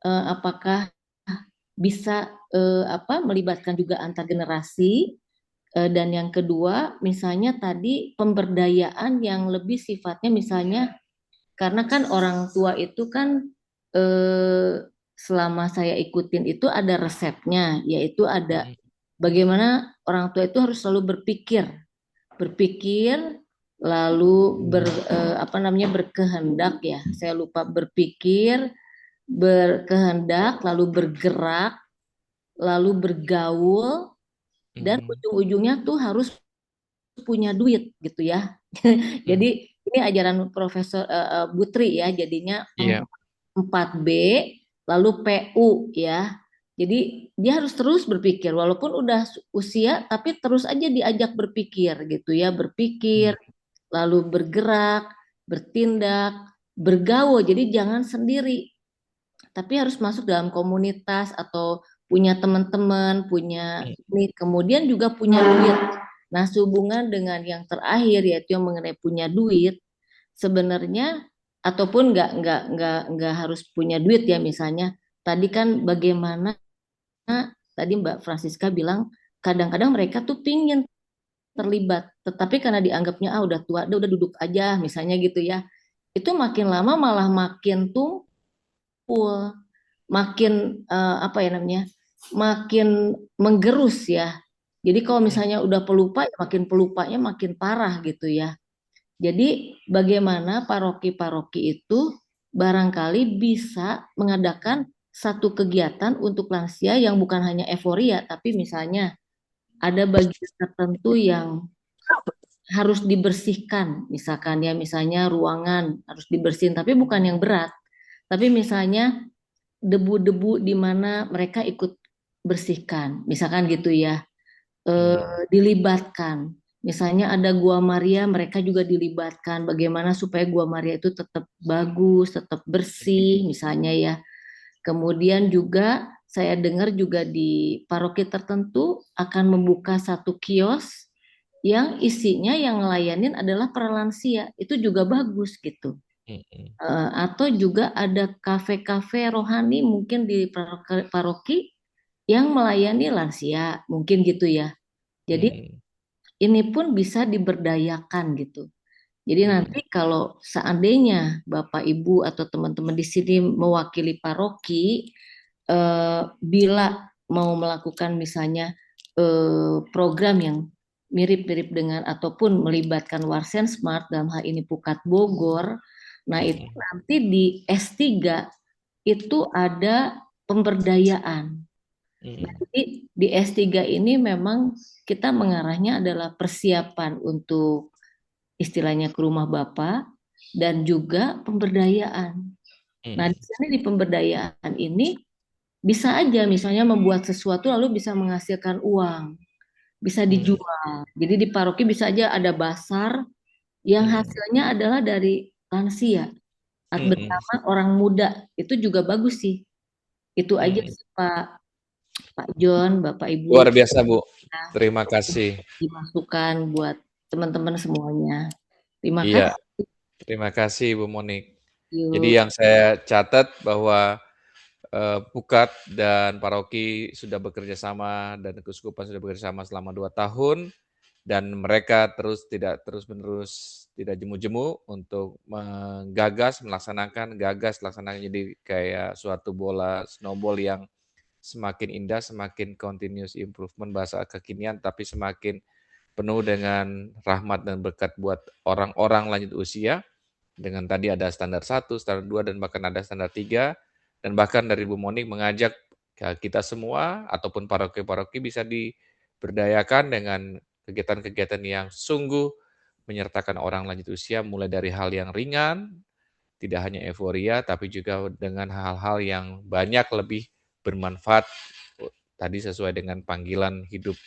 apakah bisa melibatkan juga antar generasi dan yang kedua misalnya tadi pemberdayaan yang lebih sifatnya misalnya karena kan orang tua itu kan selama saya ikutin itu ada resepnya yaitu ada bagaimana orang tua itu harus selalu berpikir lalu berkehendak ya saya lupa berpikir berkehendak, lalu bergerak, lalu bergaul, dan ujung-ujungnya tuh harus punya duit gitu ya. Jadi ini ajaran Profesor Butri ya, jadinya Iya. 4B, lalu PU ya. Jadi dia harus terus berpikir, walaupun udah usia, tapi terus aja diajak berpikir gitu ya, berpikir, lalu bergerak, bertindak, bergaul. Jadi jangan sendiri, tapi harus masuk dalam komunitas atau punya teman-teman, punya ini, kemudian juga punya duit. Nah, sehubungan dengan yang terakhir yaitu yang mengenai punya duit, sebenarnya ataupun nggak harus punya duit ya, misalnya tadi kan bagaimana tadi Mbak Francisca bilang kadang-kadang mereka tuh pingin terlibat, tetapi karena dianggapnya udah tua, udah duduk aja misalnya gitu ya, itu makin lama malah makin tumpul, makin apa ya namanya, makin menggerus ya. Jadi kalau misalnya udah pelupa, ya makin pelupanya makin parah gitu ya. Jadi bagaimana paroki-paroki itu barangkali bisa mengadakan satu kegiatan untuk lansia yang bukan hanya euforia, tapi misalnya ada bagian tertentu yang harus dibersihkan, misalkan ya, misalnya ruangan harus dibersihin, tapi bukan yang berat, tapi misalnya debu-debu di mana mereka ikut bersihkan, misalkan gitu ya, dilibatkan. Misalnya ada Gua Maria, mereka juga dilibatkan bagaimana supaya Gua Maria itu tetap bagus, tetap bersih, misalnya ya. Kemudian juga saya dengar juga di paroki tertentu akan membuka satu kios yang isinya yang ngelayanin adalah para lansia. Itu juga bagus gitu. Atau juga ada kafe-kafe rohani mungkin di paroki yang melayani lansia, mungkin gitu ya. Jadi ini pun bisa diberdayakan gitu. Jadi nanti kalau seandainya Bapak Ibu atau teman-teman di sini mewakili paroki, bila mau melakukan misalnya program yang mirip-mirip dengan ataupun melibatkan Warsen Smart, dalam hal ini Pukat Bogor, nah itu nanti di S3 itu ada pemberdayaan. Nah, jadi di S3 ini memang kita mengarahnya adalah persiapan untuk istilahnya ke rumah Bapak dan juga pemberdayaan. Nah, di sini di pemberdayaan ini bisa aja misalnya membuat sesuatu lalu bisa menghasilkan uang, bisa dijual. Jadi di paroki bisa aja ada basar yang hasilnya adalah dari lansia bersama orang muda. Itu juga bagus sih. Itu aja sih Pak John, Bapak Ibu. Luar biasa Bu. Terima kasih. Dimasukkan buat teman-teman semuanya. Terima Iya. kasih. Terima kasih Bu Monik. Yuk. Jadi yang saya catat bahwa Pukat dan paroki sudah bekerja sama dan keuskupan sudah bekerja sama selama 2 tahun dan mereka tidak terus-menerus tidak jemu-jemu untuk melaksanakan jadi kayak suatu bola snowball yang semakin indah, semakin continuous improvement bahasa kekinian, tapi semakin penuh dengan rahmat dan berkat buat orang-orang lanjut usia. Dengan tadi ada standar 1, standar 2, dan bahkan ada standar 3. Dan bahkan dari Bu Monik mengajak kita semua ataupun paroki-paroki bisa diberdayakan dengan kegiatan-kegiatan yang sungguh menyertakan orang lanjut usia, mulai dari hal yang ringan, tidak hanya euforia, tapi juga dengan hal-hal yang banyak lebih bermanfaat, tadi sesuai dengan panggilan hidup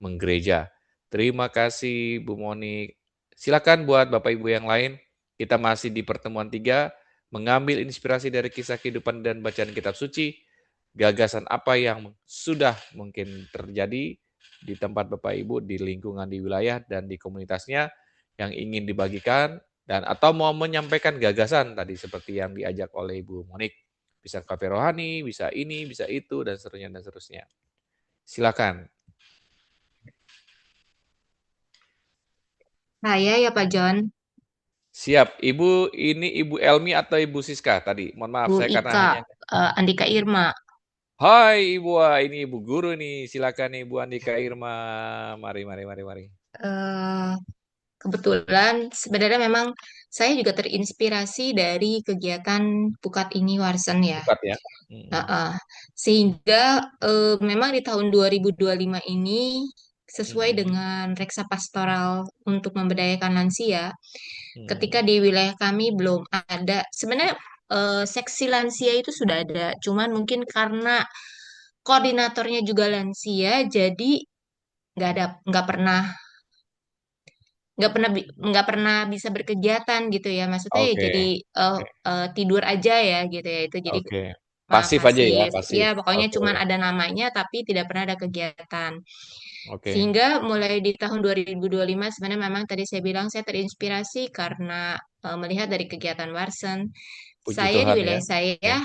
menggereja. Terima kasih Bu Monik. Silakan buat Bapak Ibu yang lain, kita masih di pertemuan 3, mengambil inspirasi dari kisah kehidupan dan bacaan kitab suci, gagasan apa yang sudah mungkin terjadi di tempat Bapak Ibu, di lingkungan, di wilayah, dan di komunitasnya yang ingin dibagikan, dan atau mau menyampaikan gagasan tadi seperti yang diajak oleh Ibu Monik. Bisa kafe rohani, bisa ini, bisa itu, dan seterusnya, dan seterusnya. Silakan. Saya ya Pak John. Siap. Ibu, ini Ibu Elmi atau Ibu Siska tadi? Mohon maaf, Bu saya karena Ika, hanya... Andika Irma. Hai Ibu, ini Ibu Guru nih. Silakan Ibu Andika Irma. Mari. Kebetulan sebenarnya memang saya juga terinspirasi dari kegiatan Pukat ini Warsen ya. Bukat ya. Heeh. Sehingga memang di tahun 2025 ini sesuai dengan reksa pastoral untuk memberdayakan lansia, ketika di wilayah kami belum ada. Sebenarnya seksi lansia itu sudah ada, cuman mungkin karena koordinatornya juga lansia, jadi nggak pernah bisa berkegiatan gitu ya. Maksudnya ya Oke. jadi tidur aja ya gitu ya. Itu jadi Oke. Pasif aja ya, pasif. pasif. Ya pokoknya Oke. cuman ada namanya tapi tidak pernah ada kegiatan. Oke. Sehingga mulai di tahun 2025 sebenarnya memang tadi saya bilang saya terinspirasi karena melihat dari kegiatan Warsen. Puji Saya di Tuhan ya. wilayah saya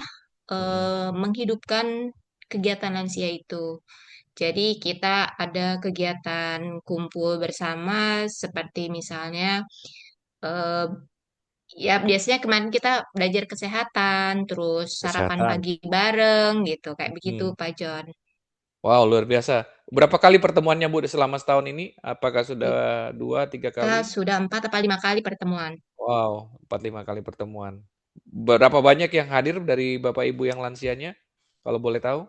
Oke. menghidupkan kegiatan lansia itu. Jadi kita ada kegiatan kumpul bersama seperti misalnya eh, ya biasanya kemarin kita belajar kesehatan, terus sarapan Kesehatan. pagi bareng gitu, kayak begitu Hmm. Pak John. Wow, luar biasa. Berapa kali pertemuannya Bu selama setahun ini? Apakah sudah 2, 3 Kita kali? sudah 4 atau 5 kali pertemuan. Wow, 4, 5 kali pertemuan. Berapa banyak yang hadir dari Bapak Ibu yang lansianya? Kalau boleh tahu?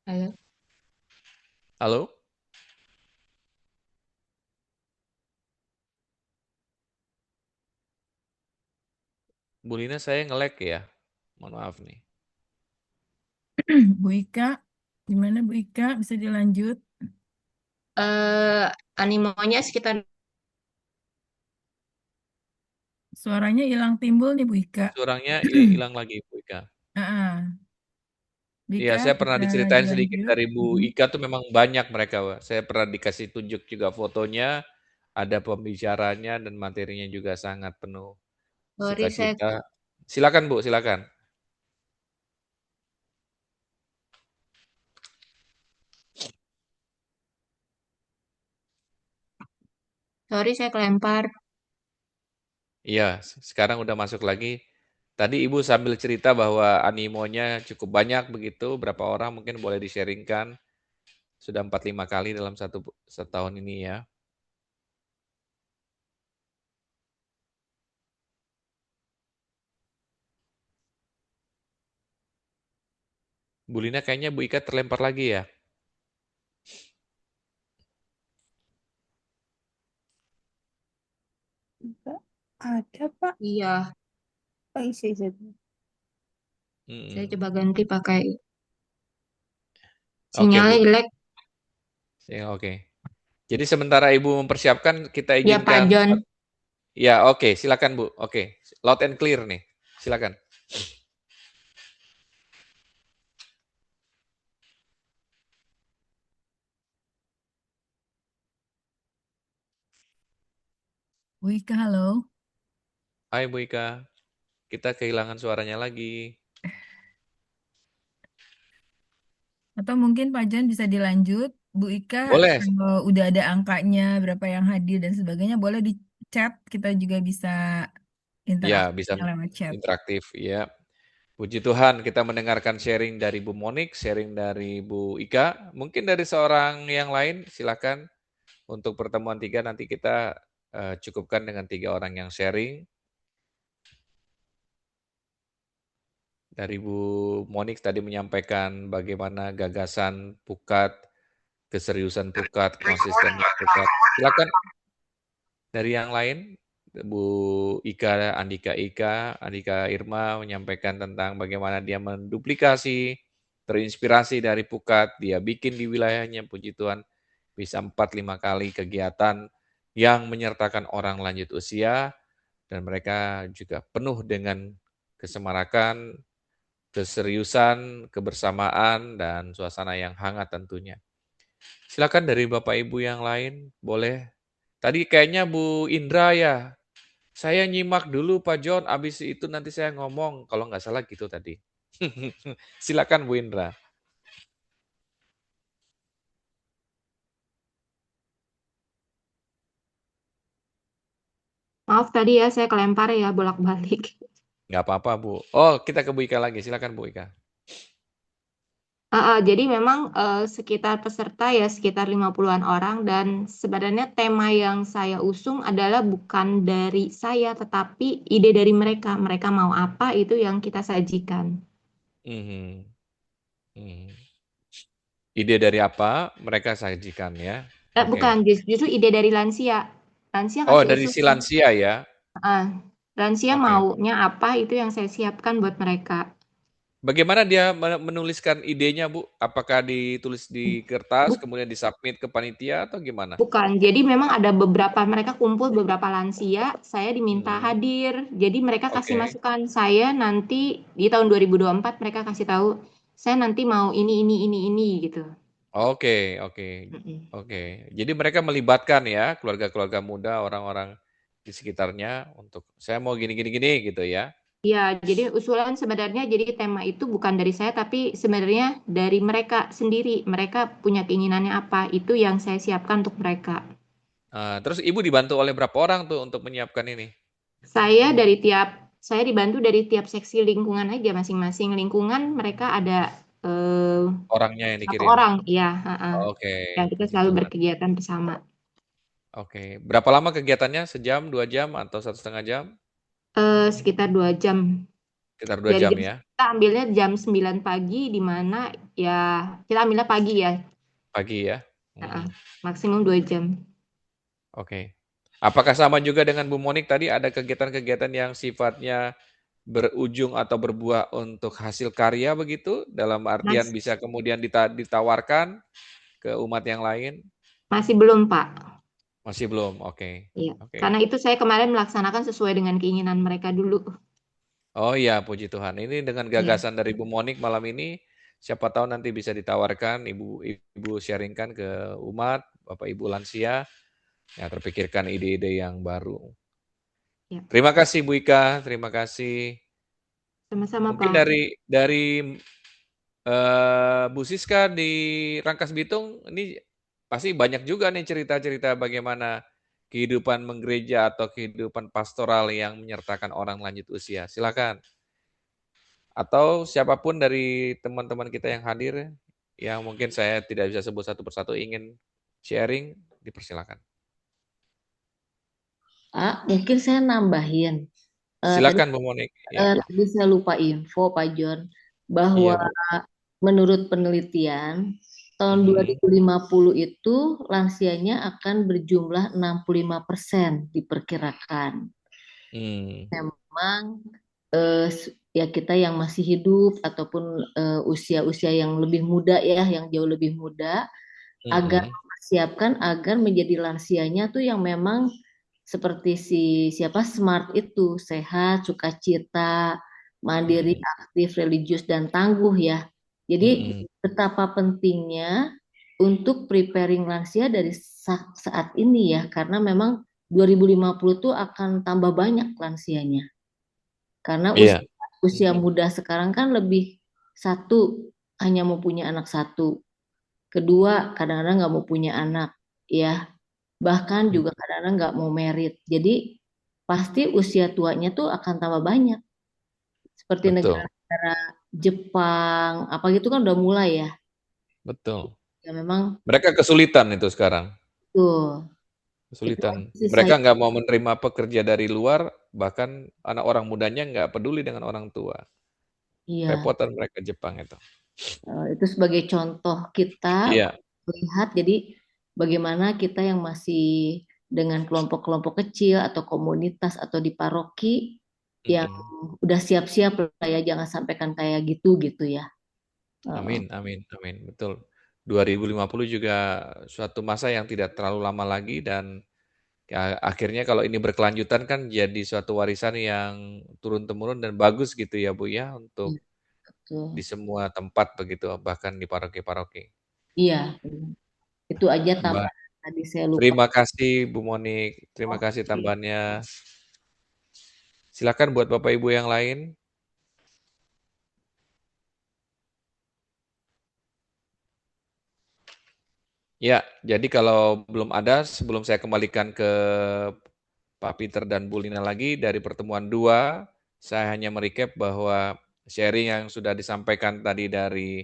Halo. Halo? Bu Lina, saya nge-lag ya. Mohon maaf nih. Bu Ika, gimana Bu Ika? Bisa dilanjut? Animonya sekitar Suaranya hilang timbul nih Bu Ika. Suaranya hilang lagi Bu Ika. Bu Iya, Ika saya pernah bisa diceritain sedikit dilanjut. dari Bu Ika tuh memang banyak mereka, Wak. Saya pernah dikasih tunjuk juga fotonya, ada pembicaranya dan materinya juga sangat penuh sorry saya sukacita. Silakan Bu, silakan. kelempar. Iya, sekarang udah masuk lagi. Tadi Ibu sambil cerita bahwa animonya cukup banyak begitu, berapa orang mungkin boleh di-sharingkan. Sudah 4-5 kali dalam setahun ini ya. Bu Lina kayaknya Bu Ika terlempar lagi ya. Enggak ada, Pak. Iya, Oh, isi. saya coba ganti pakai Oke, sinyalnya Bu. jelek. Ya, oke. Jadi sementara Ibu mempersiapkan, kita Ya Pak izinkan. John. Ya, oke, silakan Bu. Oke, loud and clear nih. Silakan. Bu Ika, halo. Hai Bu Ika, kita kehilangan suaranya lagi. Atau mungkin Pak John bisa dilanjut. Bu Ika, Boleh. kalau udah ada angkanya, berapa yang hadir dan sebagainya, boleh di chat. Kita juga bisa Ya, bisa interaksi lewat chat. interaktif. Ya, puji Tuhan kita mendengarkan sharing dari Bu Monik, sharing dari Bu Ika. Mungkin dari seorang yang lain, silakan. Untuk pertemuan 3 nanti kita cukupkan dengan 3 orang yang sharing. Dari Bu Monik tadi menyampaikan bagaimana gagasan Pukat, keseriusan Pukat, konsistensi Pukat. Silakan dari yang lain, Bu Ika, Andika Irma menyampaikan tentang bagaimana dia menduplikasi, terinspirasi dari Pukat, dia bikin di wilayahnya, puji Tuhan, bisa 4-5 kali kegiatan yang menyertakan orang lanjut usia, dan mereka juga penuh dengan kesemarakan, keseriusan, kebersamaan, dan suasana yang hangat tentunya. Silakan dari Bapak Ibu yang lain, boleh. Tadi kayaknya Bu Indra ya, saya nyimak dulu Pak John, abis itu nanti saya ngomong, kalau nggak salah gitu tadi. Silakan Bu Indra. Maaf tadi ya saya kelempar ya bolak-balik. Nggak apa-apa Bu. Oh, kita ke Bu Ika lagi, silakan Bu Ika. Jadi memang sekitar peserta ya sekitar 50-an orang dan sebenarnya tema yang saya usung adalah bukan dari saya tetapi ide dari mereka. Mereka mau apa itu yang kita sajikan. Mhm. Mhm. Ide dari apa mereka sajikan ya? Oke. Bukan, justru ide dari lansia. Lansia Oh, kasih dari si usulan. lansia ya? Lansia Oke. maunya apa itu yang saya siapkan buat mereka. Bagaimana dia menuliskan idenya, Bu? Apakah ditulis di kertas, kemudian disubmit ke panitia atau gimana? Bukan, jadi memang ada beberapa mereka kumpul beberapa lansia, saya diminta Hmm, hadir. Jadi mereka kasih oke. masukan, saya nanti di tahun 2024 mereka kasih tahu, saya nanti mau ini gitu. Oke, oke. Mm-mm. Oke. Jadi mereka melibatkan ya keluarga-keluarga muda, orang-orang di sekitarnya untuk saya mau gini gini gini gitu ya. Ya, jadi usulan sebenarnya jadi tema itu bukan dari saya tapi sebenarnya dari mereka sendiri. Mereka punya keinginannya apa, itu yang saya siapkan untuk mereka. Terus Ibu dibantu oleh berapa orang tuh untuk menyiapkan ini? Saya dibantu dari tiap seksi lingkungan aja masing-masing lingkungan mereka ada Orangnya yang 1 dikirim. orang, ya, Oke, yang kita puji selalu Tuhan. berkegiatan bersama. Oke. Berapa lama kegiatannya? Sejam, 2 jam, atau 1,5 jam? Sekitar 2 jam. Sekitar 2 jam ya? Kita ambilnya jam 9 pagi, di mana ya kita ambilnya pagi ya, Pagi ya? Hmm, maksimum 2 jam. Oke. Apakah sama juga dengan Bu Monik tadi ada kegiatan-kegiatan yang sifatnya berujung atau berbuah untuk hasil karya begitu? Dalam artian Mas, bisa kemudian ditawarkan ke umat yang lain? masih belum, Pak. Masih belum, oke. Iya, Oke. karena itu saya kemarin melaksanakan sesuai dengan keinginan mereka dulu. Oh iya, puji Tuhan. Ini dengan Iya. gagasan dari Bu Monik malam ini, siapa tahu nanti bisa ditawarkan, Ibu sharingkan ke umat, Bapak Ibu lansia, ya terpikirkan ide-ide yang baru. Ya. Terima kasih Bu Ika, terima kasih. Sama-sama, Mungkin Pak. dari Bu Siska di Rangkas Bitung, ini pasti banyak juga nih cerita-cerita bagaimana kehidupan menggereja atau kehidupan pastoral yang menyertakan orang lanjut usia. Silakan. Atau siapapun dari teman-teman kita yang hadir, yang mungkin saya tidak bisa sebut satu persatu ingin sharing, dipersilakan. Mungkin saya nambahin. Silakan Bu Monik. Ya. Tadi saya lupa info Pak John, Iya, bahwa Bu. menurut penelitian, tahun 2050 itu lansianya akan berjumlah 65% diperkirakan. Memang ya kita yang masih hidup ataupun usia-usia yang lebih muda ya, yang jauh lebih muda, agar mempersiapkan agar menjadi lansianya tuh yang memang seperti siapa smart itu, sehat, sukacita, mandiri, aktif, religius dan tangguh ya. Jadi betapa pentingnya untuk preparing lansia dari saat ini ya, karena memang 2050 tuh akan tambah banyak lansianya. Karena usia muda sekarang kan lebih, satu hanya mau punya anak satu, kedua kadang-kadang nggak mau punya anak ya, bahkan juga kadang-kadang nggak mau merit. Jadi pasti usia tuanya tuh akan tambah banyak. Seperti negara-negara Jepang, apa gitu kan udah mulai ya. Betul. Ya memang. Mereka kesulitan itu sekarang. Tuh. Kesulitan. Mereka nggak mau menerima pekerja dari luar, bahkan anak orang mudanya nggak peduli dengan orang tua. Iya. Repotan mereka Jepang itu. Itu sebagai contoh kita melihat, jadi bagaimana kita yang masih dengan kelompok-kelompok kecil atau komunitas atau di paroki yang udah siap-siap lah ya, jangan sampaikan kayak gitu ya. Amin, amin, amin, betul. 2050 juga suatu masa yang tidak terlalu lama lagi dan ya, akhirnya kalau ini berkelanjutan kan jadi suatu warisan yang turun-temurun dan bagus gitu ya Bu ya, untuk di semua tempat begitu, bahkan di paroki-paroki. Iya, itu aja tambahan tadi saya lupa. Terima kasih Bu Monik, terima kasih tambahannya. Silakan buat Bapak Ibu yang lain. Ya, jadi kalau belum ada, sebelum saya kembalikan ke Pak Peter dan Bu Lina lagi dari pertemuan 2, saya hanya merecap bahwa sharing yang sudah disampaikan tadi dari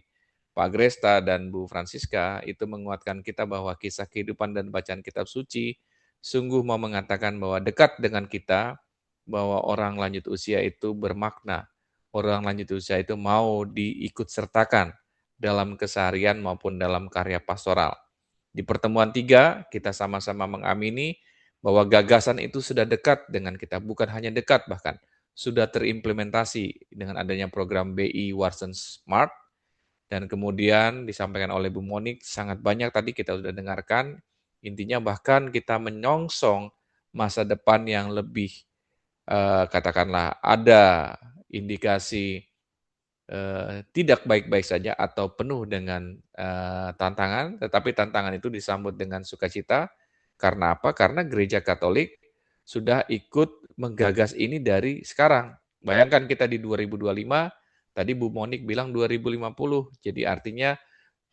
Pak Gresta dan Bu Francisca itu menguatkan kita bahwa kisah kehidupan dan bacaan kitab suci sungguh mau mengatakan bahwa dekat dengan kita, bahwa orang lanjut usia itu bermakna. Orang lanjut usia itu mau diikut sertakan dalam keseharian maupun dalam karya pastoral. Di pertemuan 3, kita sama-sama mengamini bahwa gagasan itu sudah dekat dengan kita, bukan hanya dekat bahkan, sudah terimplementasi dengan adanya program BI Warsen Smart, dan kemudian disampaikan oleh Bu Monik, sangat banyak tadi kita sudah dengarkan, intinya bahkan kita menyongsong masa depan yang lebih, katakanlah ada indikasi tidak baik-baik saja atau penuh dengan tantangan, tetapi tantangan itu disambut dengan sukacita. Karena apa? Karena Gereja Katolik sudah ikut menggagas ini dari sekarang. Bayangkan kita di 2025, tadi Bu Monik bilang 2050, jadi artinya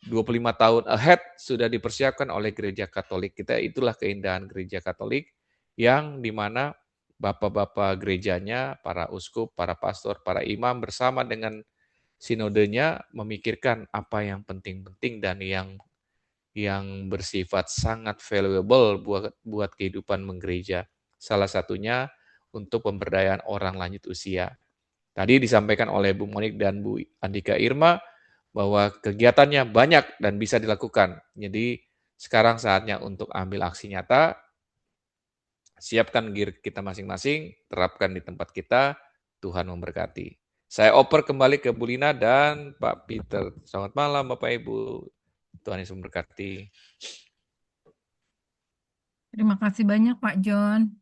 25 tahun ahead sudah dipersiapkan oleh Gereja Katolik kita. Itulah keindahan Gereja Katolik yang dimana bapak-bapak gerejanya, para uskup, para pastor, para imam bersama dengan sinodenya memikirkan apa yang penting-penting dan yang bersifat sangat valuable buat kehidupan menggereja. Salah satunya untuk pemberdayaan orang lanjut usia. Tadi disampaikan oleh Bu Monik dan Bu Andika Irma bahwa kegiatannya banyak dan bisa dilakukan. Jadi sekarang saatnya untuk ambil aksi nyata, siapkan gear kita masing-masing, terapkan di tempat kita, Tuhan memberkati. Saya oper kembali ke Bu Lina dan Pak Peter. Selamat malam Bapak Ibu. Tuhan Yesus memberkati. Terima kasih banyak Pak John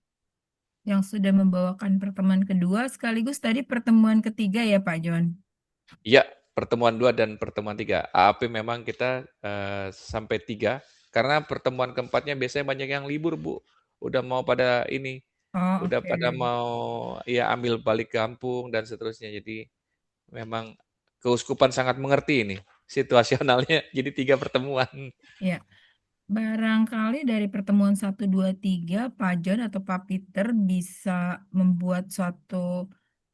yang sudah membawakan pertemuan kedua sekaligus tadi pertemuan ketiga ya Pak John. Iya, pertemuan 2 dan pertemuan 3. AAP memang kita sampai 3 karena pertemuan keempatnya biasanya banyak yang libur, Bu. Udah mau pada ini, Oh, udah oke. pada mau ya ambil balik kampung dan seterusnya. Jadi memang keuskupan sangat mengerti ini situasionalnya. Jadi 3 pertemuan. Ya, barangkali dari pertemuan 1, 2, 3 Pak John atau Pak Peter bisa membuat suatu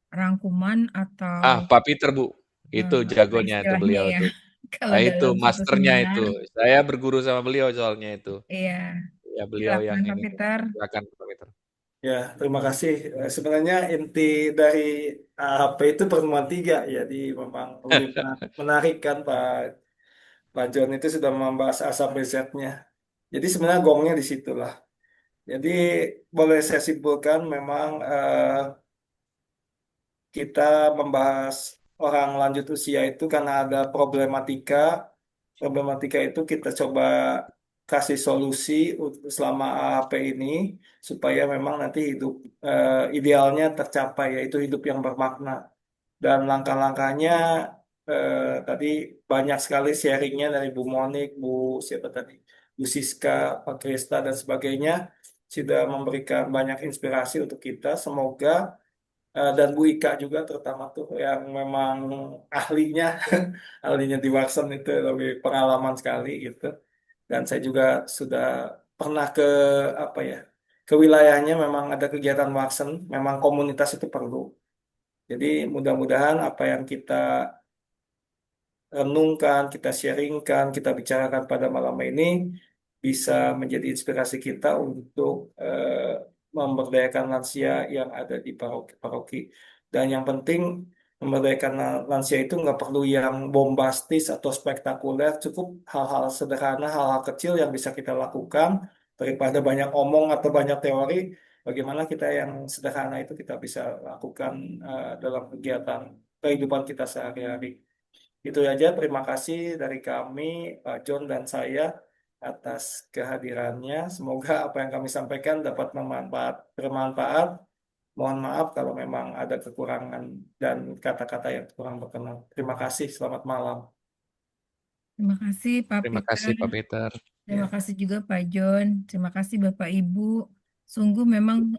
rangkuman atau Pak Peter, Bu. Itu apa jagonya itu istilahnya beliau ya itu. kalau Itu dalam suatu masternya seminar. itu. Saya berguru sama beliau soalnya itu. Iya, Ya beliau yang silakan Pak ini. Peter. Silakan Pak Peter. Ya, terima kasih. Sebenarnya inti dari AHP itu pertemuan 3, jadi memang lebih menarik kan Pak John itu sudah membahas A sampai Z-nya. Jadi sebenarnya gongnya di situlah. Jadi boleh saya simpulkan memang kita membahas orang lanjut usia itu karena ada problematika. Problematika itu kita coba kasih solusi selama AHP ini supaya memang nanti hidup idealnya tercapai, yaitu hidup yang bermakna. Dan langkah-langkahnya tadi banyak sekali sharingnya dari Bu Monik, Bu siapa tadi, Bu Siska, Pak Krista dan sebagainya sudah memberikan banyak inspirasi untuk kita. Semoga dan Bu Ika juga terutama tuh yang memang ahlinya ahlinya di Warsan itu lebih pengalaman sekali gitu. Dan saya juga sudah pernah ke apa ya, ke wilayahnya, memang ada kegiatan Warsan, memang komunitas itu perlu. Jadi mudah-mudahan apa yang kita renungkan, kita sharingkan, kita bicarakan pada malam ini bisa menjadi inspirasi kita untuk memberdayakan lansia yang ada di paroki. Dan yang penting memberdayakan lansia itu nggak perlu yang bombastis atau spektakuler, cukup hal-hal sederhana, hal-hal kecil yang bisa kita lakukan daripada banyak omong atau banyak teori. Bagaimana kita yang sederhana itu kita bisa lakukan dalam kegiatan kehidupan kita sehari-hari. Itu aja, terima kasih dari kami, Pak John dan saya atas kehadirannya. Semoga apa yang kami sampaikan dapat bermanfaat. Mohon maaf kalau memang ada kekurangan dan kata-kata yang kurang berkenan. Terima kasih, selamat malam. Terima kasih Pak Terima Peter. kasih Pak Peter. Terima Ya. kasih juga Pak John. Terima kasih Bapak Ibu. Sungguh memang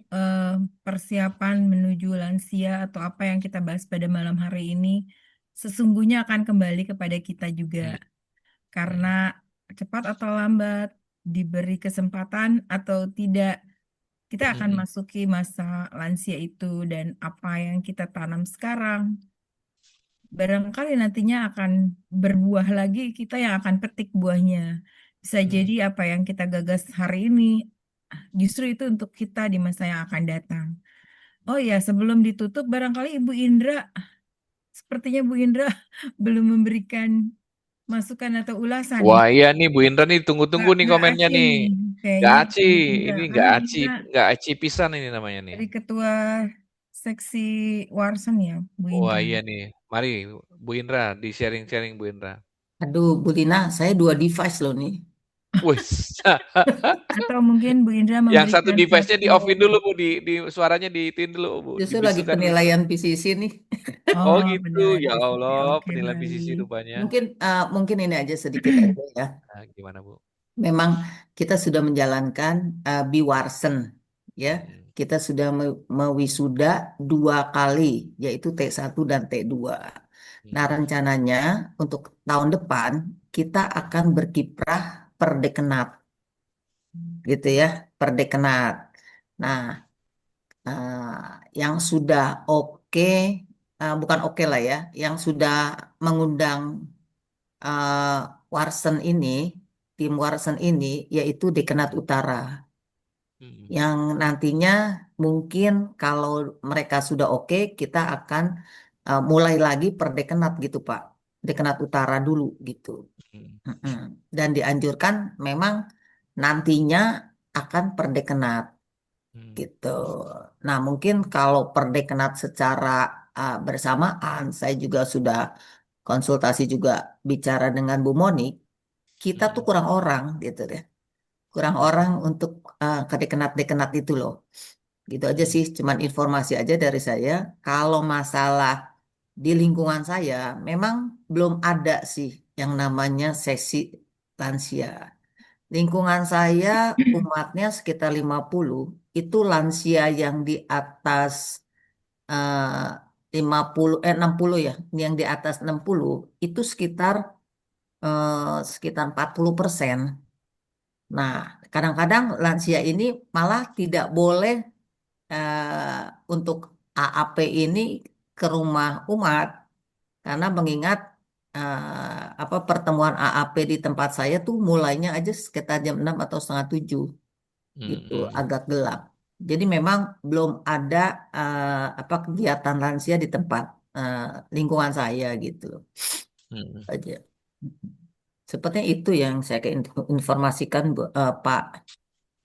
persiapan menuju lansia atau apa yang kita bahas pada malam hari ini sesungguhnya akan kembali kepada kita juga. Karena cepat atau lambat, diberi kesempatan atau tidak, kita akan masuki masa lansia itu, dan apa yang kita tanam sekarang barangkali nantinya akan berbuah lagi, kita yang akan petik buahnya. Bisa jadi apa yang kita gagas hari ini, justru itu untuk kita di masa yang akan datang. Oh ya, sebelum ditutup, barangkali Ibu Indra, sepertinya Bu Indra belum memberikan masukan atau ulasan nih. Wah iya nih Bu Indra nih tunggu-tunggu nih Nggak komennya aci nih. nih, Nggak kayaknya aci, Bu Indra. ini Kan Bu Indra nggak aci pisan ini namanya nih. dari ketua seksi Warsen ya, Bu Wah Indra. iya nih, mari Bu Indra di sharing-sharing Bu Indra. Aduh, Bu Lina, saya 2 device loh nih. Wih, Atau mungkin Bu Indra yang satu memberikan device-nya di satu, offin dulu Bu, di suaranya diitiin dulu Bu, Justru lagi dibisukan dulu. penilaian PCC nih. Oh oh gitu, penilaian ya PCC. Allah, Oke, penilaian PCC baik. rupanya. Mungkin ini aja sedikit aja ya. Nah, gimana Bu? Memang kita sudah menjalankan Biwarsen, ya. Hmm, Kita sudah mewisuda 2 kali, yaitu T1 dan T2. Nah, hmm, rencananya untuk tahun depan kita akan berkiprah per dekenat, gitu ya, per dekenat. Nah, yang sudah oke, bukan oke lah ya, yang sudah mengundang eh, Warsen ini, tim Warsen ini, yaitu Dekenat Utara. hmm, Yang nantinya mungkin kalau mereka sudah oke, kita akan mulai lagi per Dekenat gitu Pak. Dekenat Utara dulu gitu. hmm, Mm-mm. Dan dianjurkan memang nantinya akan per Dekenat hmm, gitu. Nah, mungkin kalau per Dekenat secara bersamaan, saya juga sudah konsultasi juga bicara dengan Bu Monik, kita tuh hmm, kurang orang gitu deh. Kurang orang untuk ke dekenat-dekenat itu loh. Gitu aja hmm, sih, cuman informasi aja dari saya. Kalau masalah di lingkungan saya, memang belum ada sih yang namanya sesi lansia. Lingkungan saya umatnya sekitar 50, itu lansia yang di atas eh, 60 ya, yang di atas 60 itu sekitar 40%. Nah, kadang-kadang lansia ini malah tidak boleh untuk AAP ini ke rumah umat karena mengingat apa pertemuan AAP di tempat saya tuh mulainya aja sekitar jam 6 atau setengah 7 gitu, hmm, agak gelap. Jadi memang belum ada apa kegiatan lansia di tempat eh, lingkungan saya gitu hmm. aja. Sepertinya itu yang saya informasikan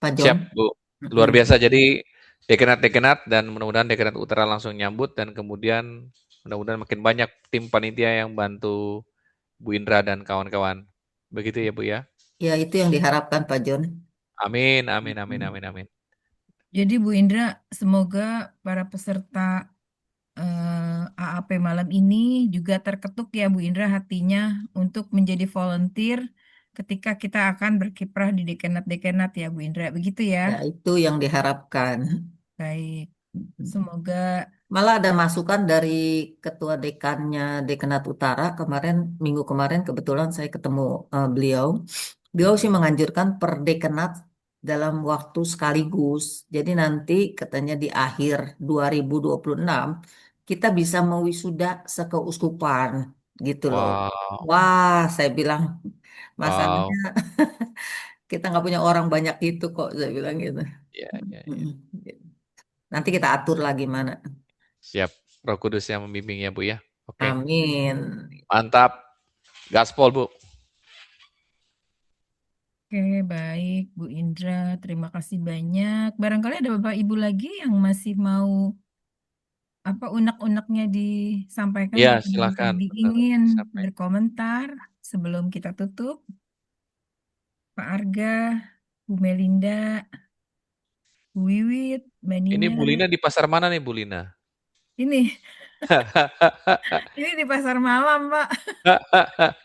Pak John. Siap Bu, luar Mm-mm. biasa. Jadi dekenat-dekenat dan mudah-mudahan dekenat utara langsung nyambut dan kemudian mudah-mudahan makin banyak tim panitia yang bantu Bu Indra dan kawan-kawan. Begitu ya Bu ya. Ya, itu yang diharapkan Pak John. Amin, amin, amin, amin, amin. Jadi Bu Indra, semoga para peserta AAP malam ini juga terketuk ya Bu Indra hatinya untuk menjadi volunteer ketika kita akan berkiprah di dekenat-dekenat ya Bu Indra. Begitu ya? Ya, itu yang diharapkan. Baik. Semoga Malah ada masukan dari Ketua Dekannya Dekanat Utara kemarin, minggu kemarin kebetulan saya ketemu beliau. Beliau sih menganjurkan per dekanat dalam waktu sekaligus. Jadi nanti katanya di akhir 2026 kita bisa mewisuda sekeuskupan gitu loh. Wow, Wah, saya bilang wow. masalahnya kita nggak punya orang banyak itu kok, saya bilang gitu. Ya, ya, ya. Mm. Nanti kita atur lagi mana. Siap. Roh Kudus yang membimbing ya Bu ya. Oke, Amin. mantap. Gaspol Bu. Oke, baik Bu Indra, terima kasih banyak. Barangkali ada Bapak Ibu lagi yang masih mau apa unek-uneknya disampaikan Ya, atau silakan. barangkali ingin Sampai. berkomentar sebelum kita tutup. Pak Arga, Bu Melinda, Bu Wiwit, Mbak Ini Nina. Bu Lina di pasar mana nih Bu Lina? Ini, ini di pasar malam, Pak.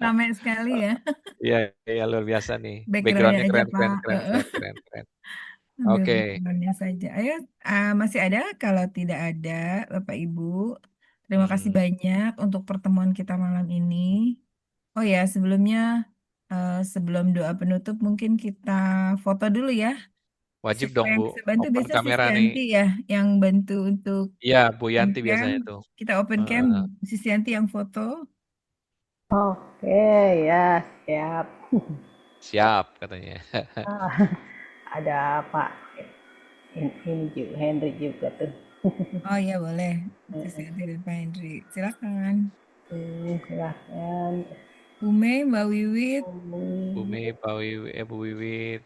Ramai sekali ya. Iya, iya luar biasa nih. Backgroundnya Backgroundnya aja, keren, keren, Pak. keren, keren, keren, keren. Ambil Oke. backgroundnya saja. Ayo, masih ada? Kalau tidak ada, Bapak Ibu, terima kasih Hmm. banyak untuk pertemuan kita malam ini. Oh ya, sebelumnya sebelum doa penutup mungkin kita foto dulu ya. Wajib Siapa dong yang Bu, bisa bantu? open Biasa Sis kamera nih. Yanti ya yang bantu untuk Iya, Bu open Yanti cam. biasanya tuh. Kita open cam, Heeh. Sis Yanti yang foto. Oke, ya siap. Siap katanya. Ah, ada Pak ini juga Henry juga tuh. Oh iya boleh. Sis Yanti dan Pak Hendri. Silakan. Silahkan. Ume, Mbak Wiwit, Bumi, Pak Wiwi, Bu Wiwit.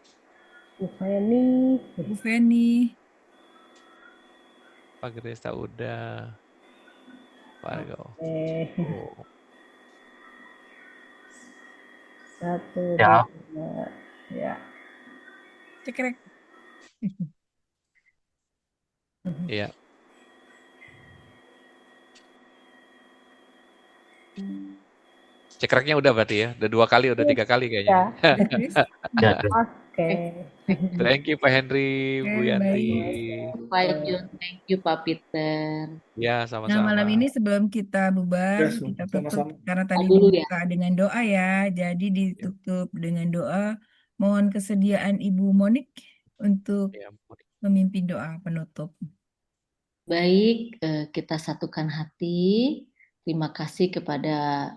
Bu Feni. Bu Feni. Pak Gresta udah. Pak Argo. Oke. Oh. Satu, Ya. dua, ya. Cekrek. Iya. Cekreknya udah berarti ya? Udah 2 kali, udah 3 kali kayaknya. Ya. Udah, Sis? Ya. Oke. Thank you Pak Henry, Bu Oke, Yanti. baik. Pak Jun, thank you Pak Peter. Ya, Nah, malam sama-sama. ini sebelum kita bubar, Ya, kita tutup sama-sama. karena tadi Dulu ya. dibuka dengan doa ya. Jadi ditutup dengan doa. Mohon kesediaan Ibu Monik untuk Ya, memimpin doa penutup. Baik, kita satukan hati. Terima kasih kepada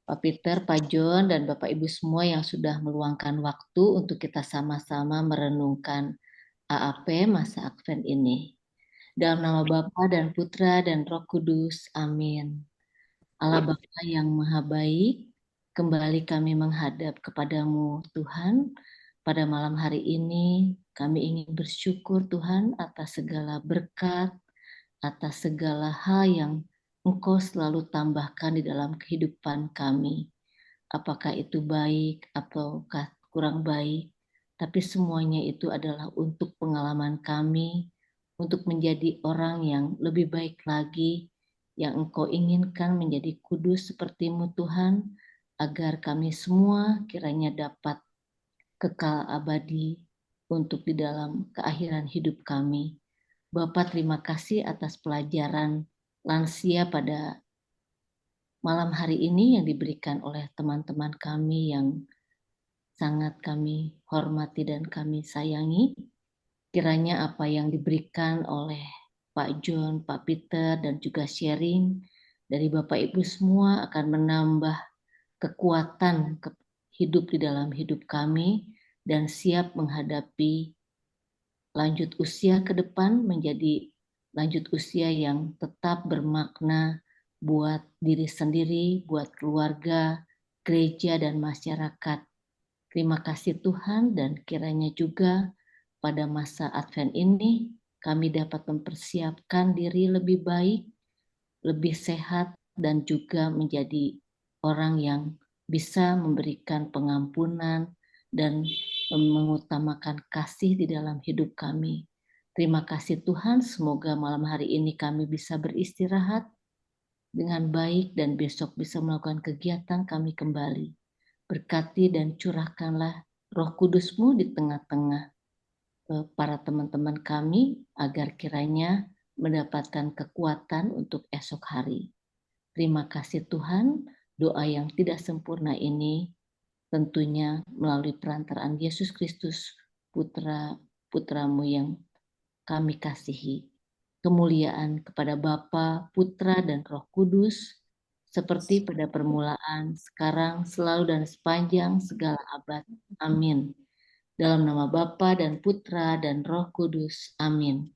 Pak Peter, Pak John, dan Bapak Ibu semua yang sudah meluangkan waktu untuk kita sama-sama merenungkan AAP masa Advent ini. Dalam nama Bapa dan Putra dan Roh Kudus, amin. Allah Bapa yang Maha Baik, kembali kami menghadap kepadamu Tuhan. Pada malam hari ini kami ingin bersyukur Tuhan atas segala berkat, atas segala hal yang Engkau selalu tambahkan di dalam kehidupan kami. Apakah itu baik ataukah kurang baik, tapi semuanya itu adalah untuk pengalaman kami, untuk menjadi orang yang lebih baik lagi, yang Engkau inginkan menjadi kudus seperti-Mu Tuhan, agar kami semua kiranya dapat kekal abadi untuk di dalam keakhiran hidup kami. Bapa, terima kasih atas pelajaran lansia pada malam hari ini yang diberikan oleh teman-teman kami yang sangat kami hormati dan kami sayangi. Kiranya apa yang diberikan oleh Pak John, Pak Peter, dan juga sharing dari Bapak Ibu semua akan menambah kekuatan hidup di dalam hidup kami dan siap menghadapi lanjut usia ke depan menjadi lanjut usia yang tetap bermakna buat diri sendiri, buat keluarga, gereja, dan masyarakat. Terima kasih Tuhan, dan kiranya juga pada masa Advent ini kami dapat mempersiapkan diri lebih baik, lebih sehat, dan juga menjadi orang yang bisa memberikan pengampunan dan mengutamakan kasih di dalam hidup kami. Terima kasih Tuhan, semoga malam hari ini kami bisa beristirahat dengan baik dan besok bisa melakukan kegiatan kami kembali. Berkati dan curahkanlah Roh Kudus-Mu di tengah-tengah para teman-teman kami agar kiranya mendapatkan kekuatan untuk esok hari. Terima kasih Tuhan, doa yang tidak sempurna ini tentunya melalui perantaraan Yesus Kristus, Putra-Mu yang kami kasihi. Kemuliaan kepada Bapa, Putra, dan Roh Kudus, seperti pada permulaan, sekarang, selalu, dan sepanjang segala abad. Amin. Dalam nama Bapa dan Putra dan Roh Kudus. Amin.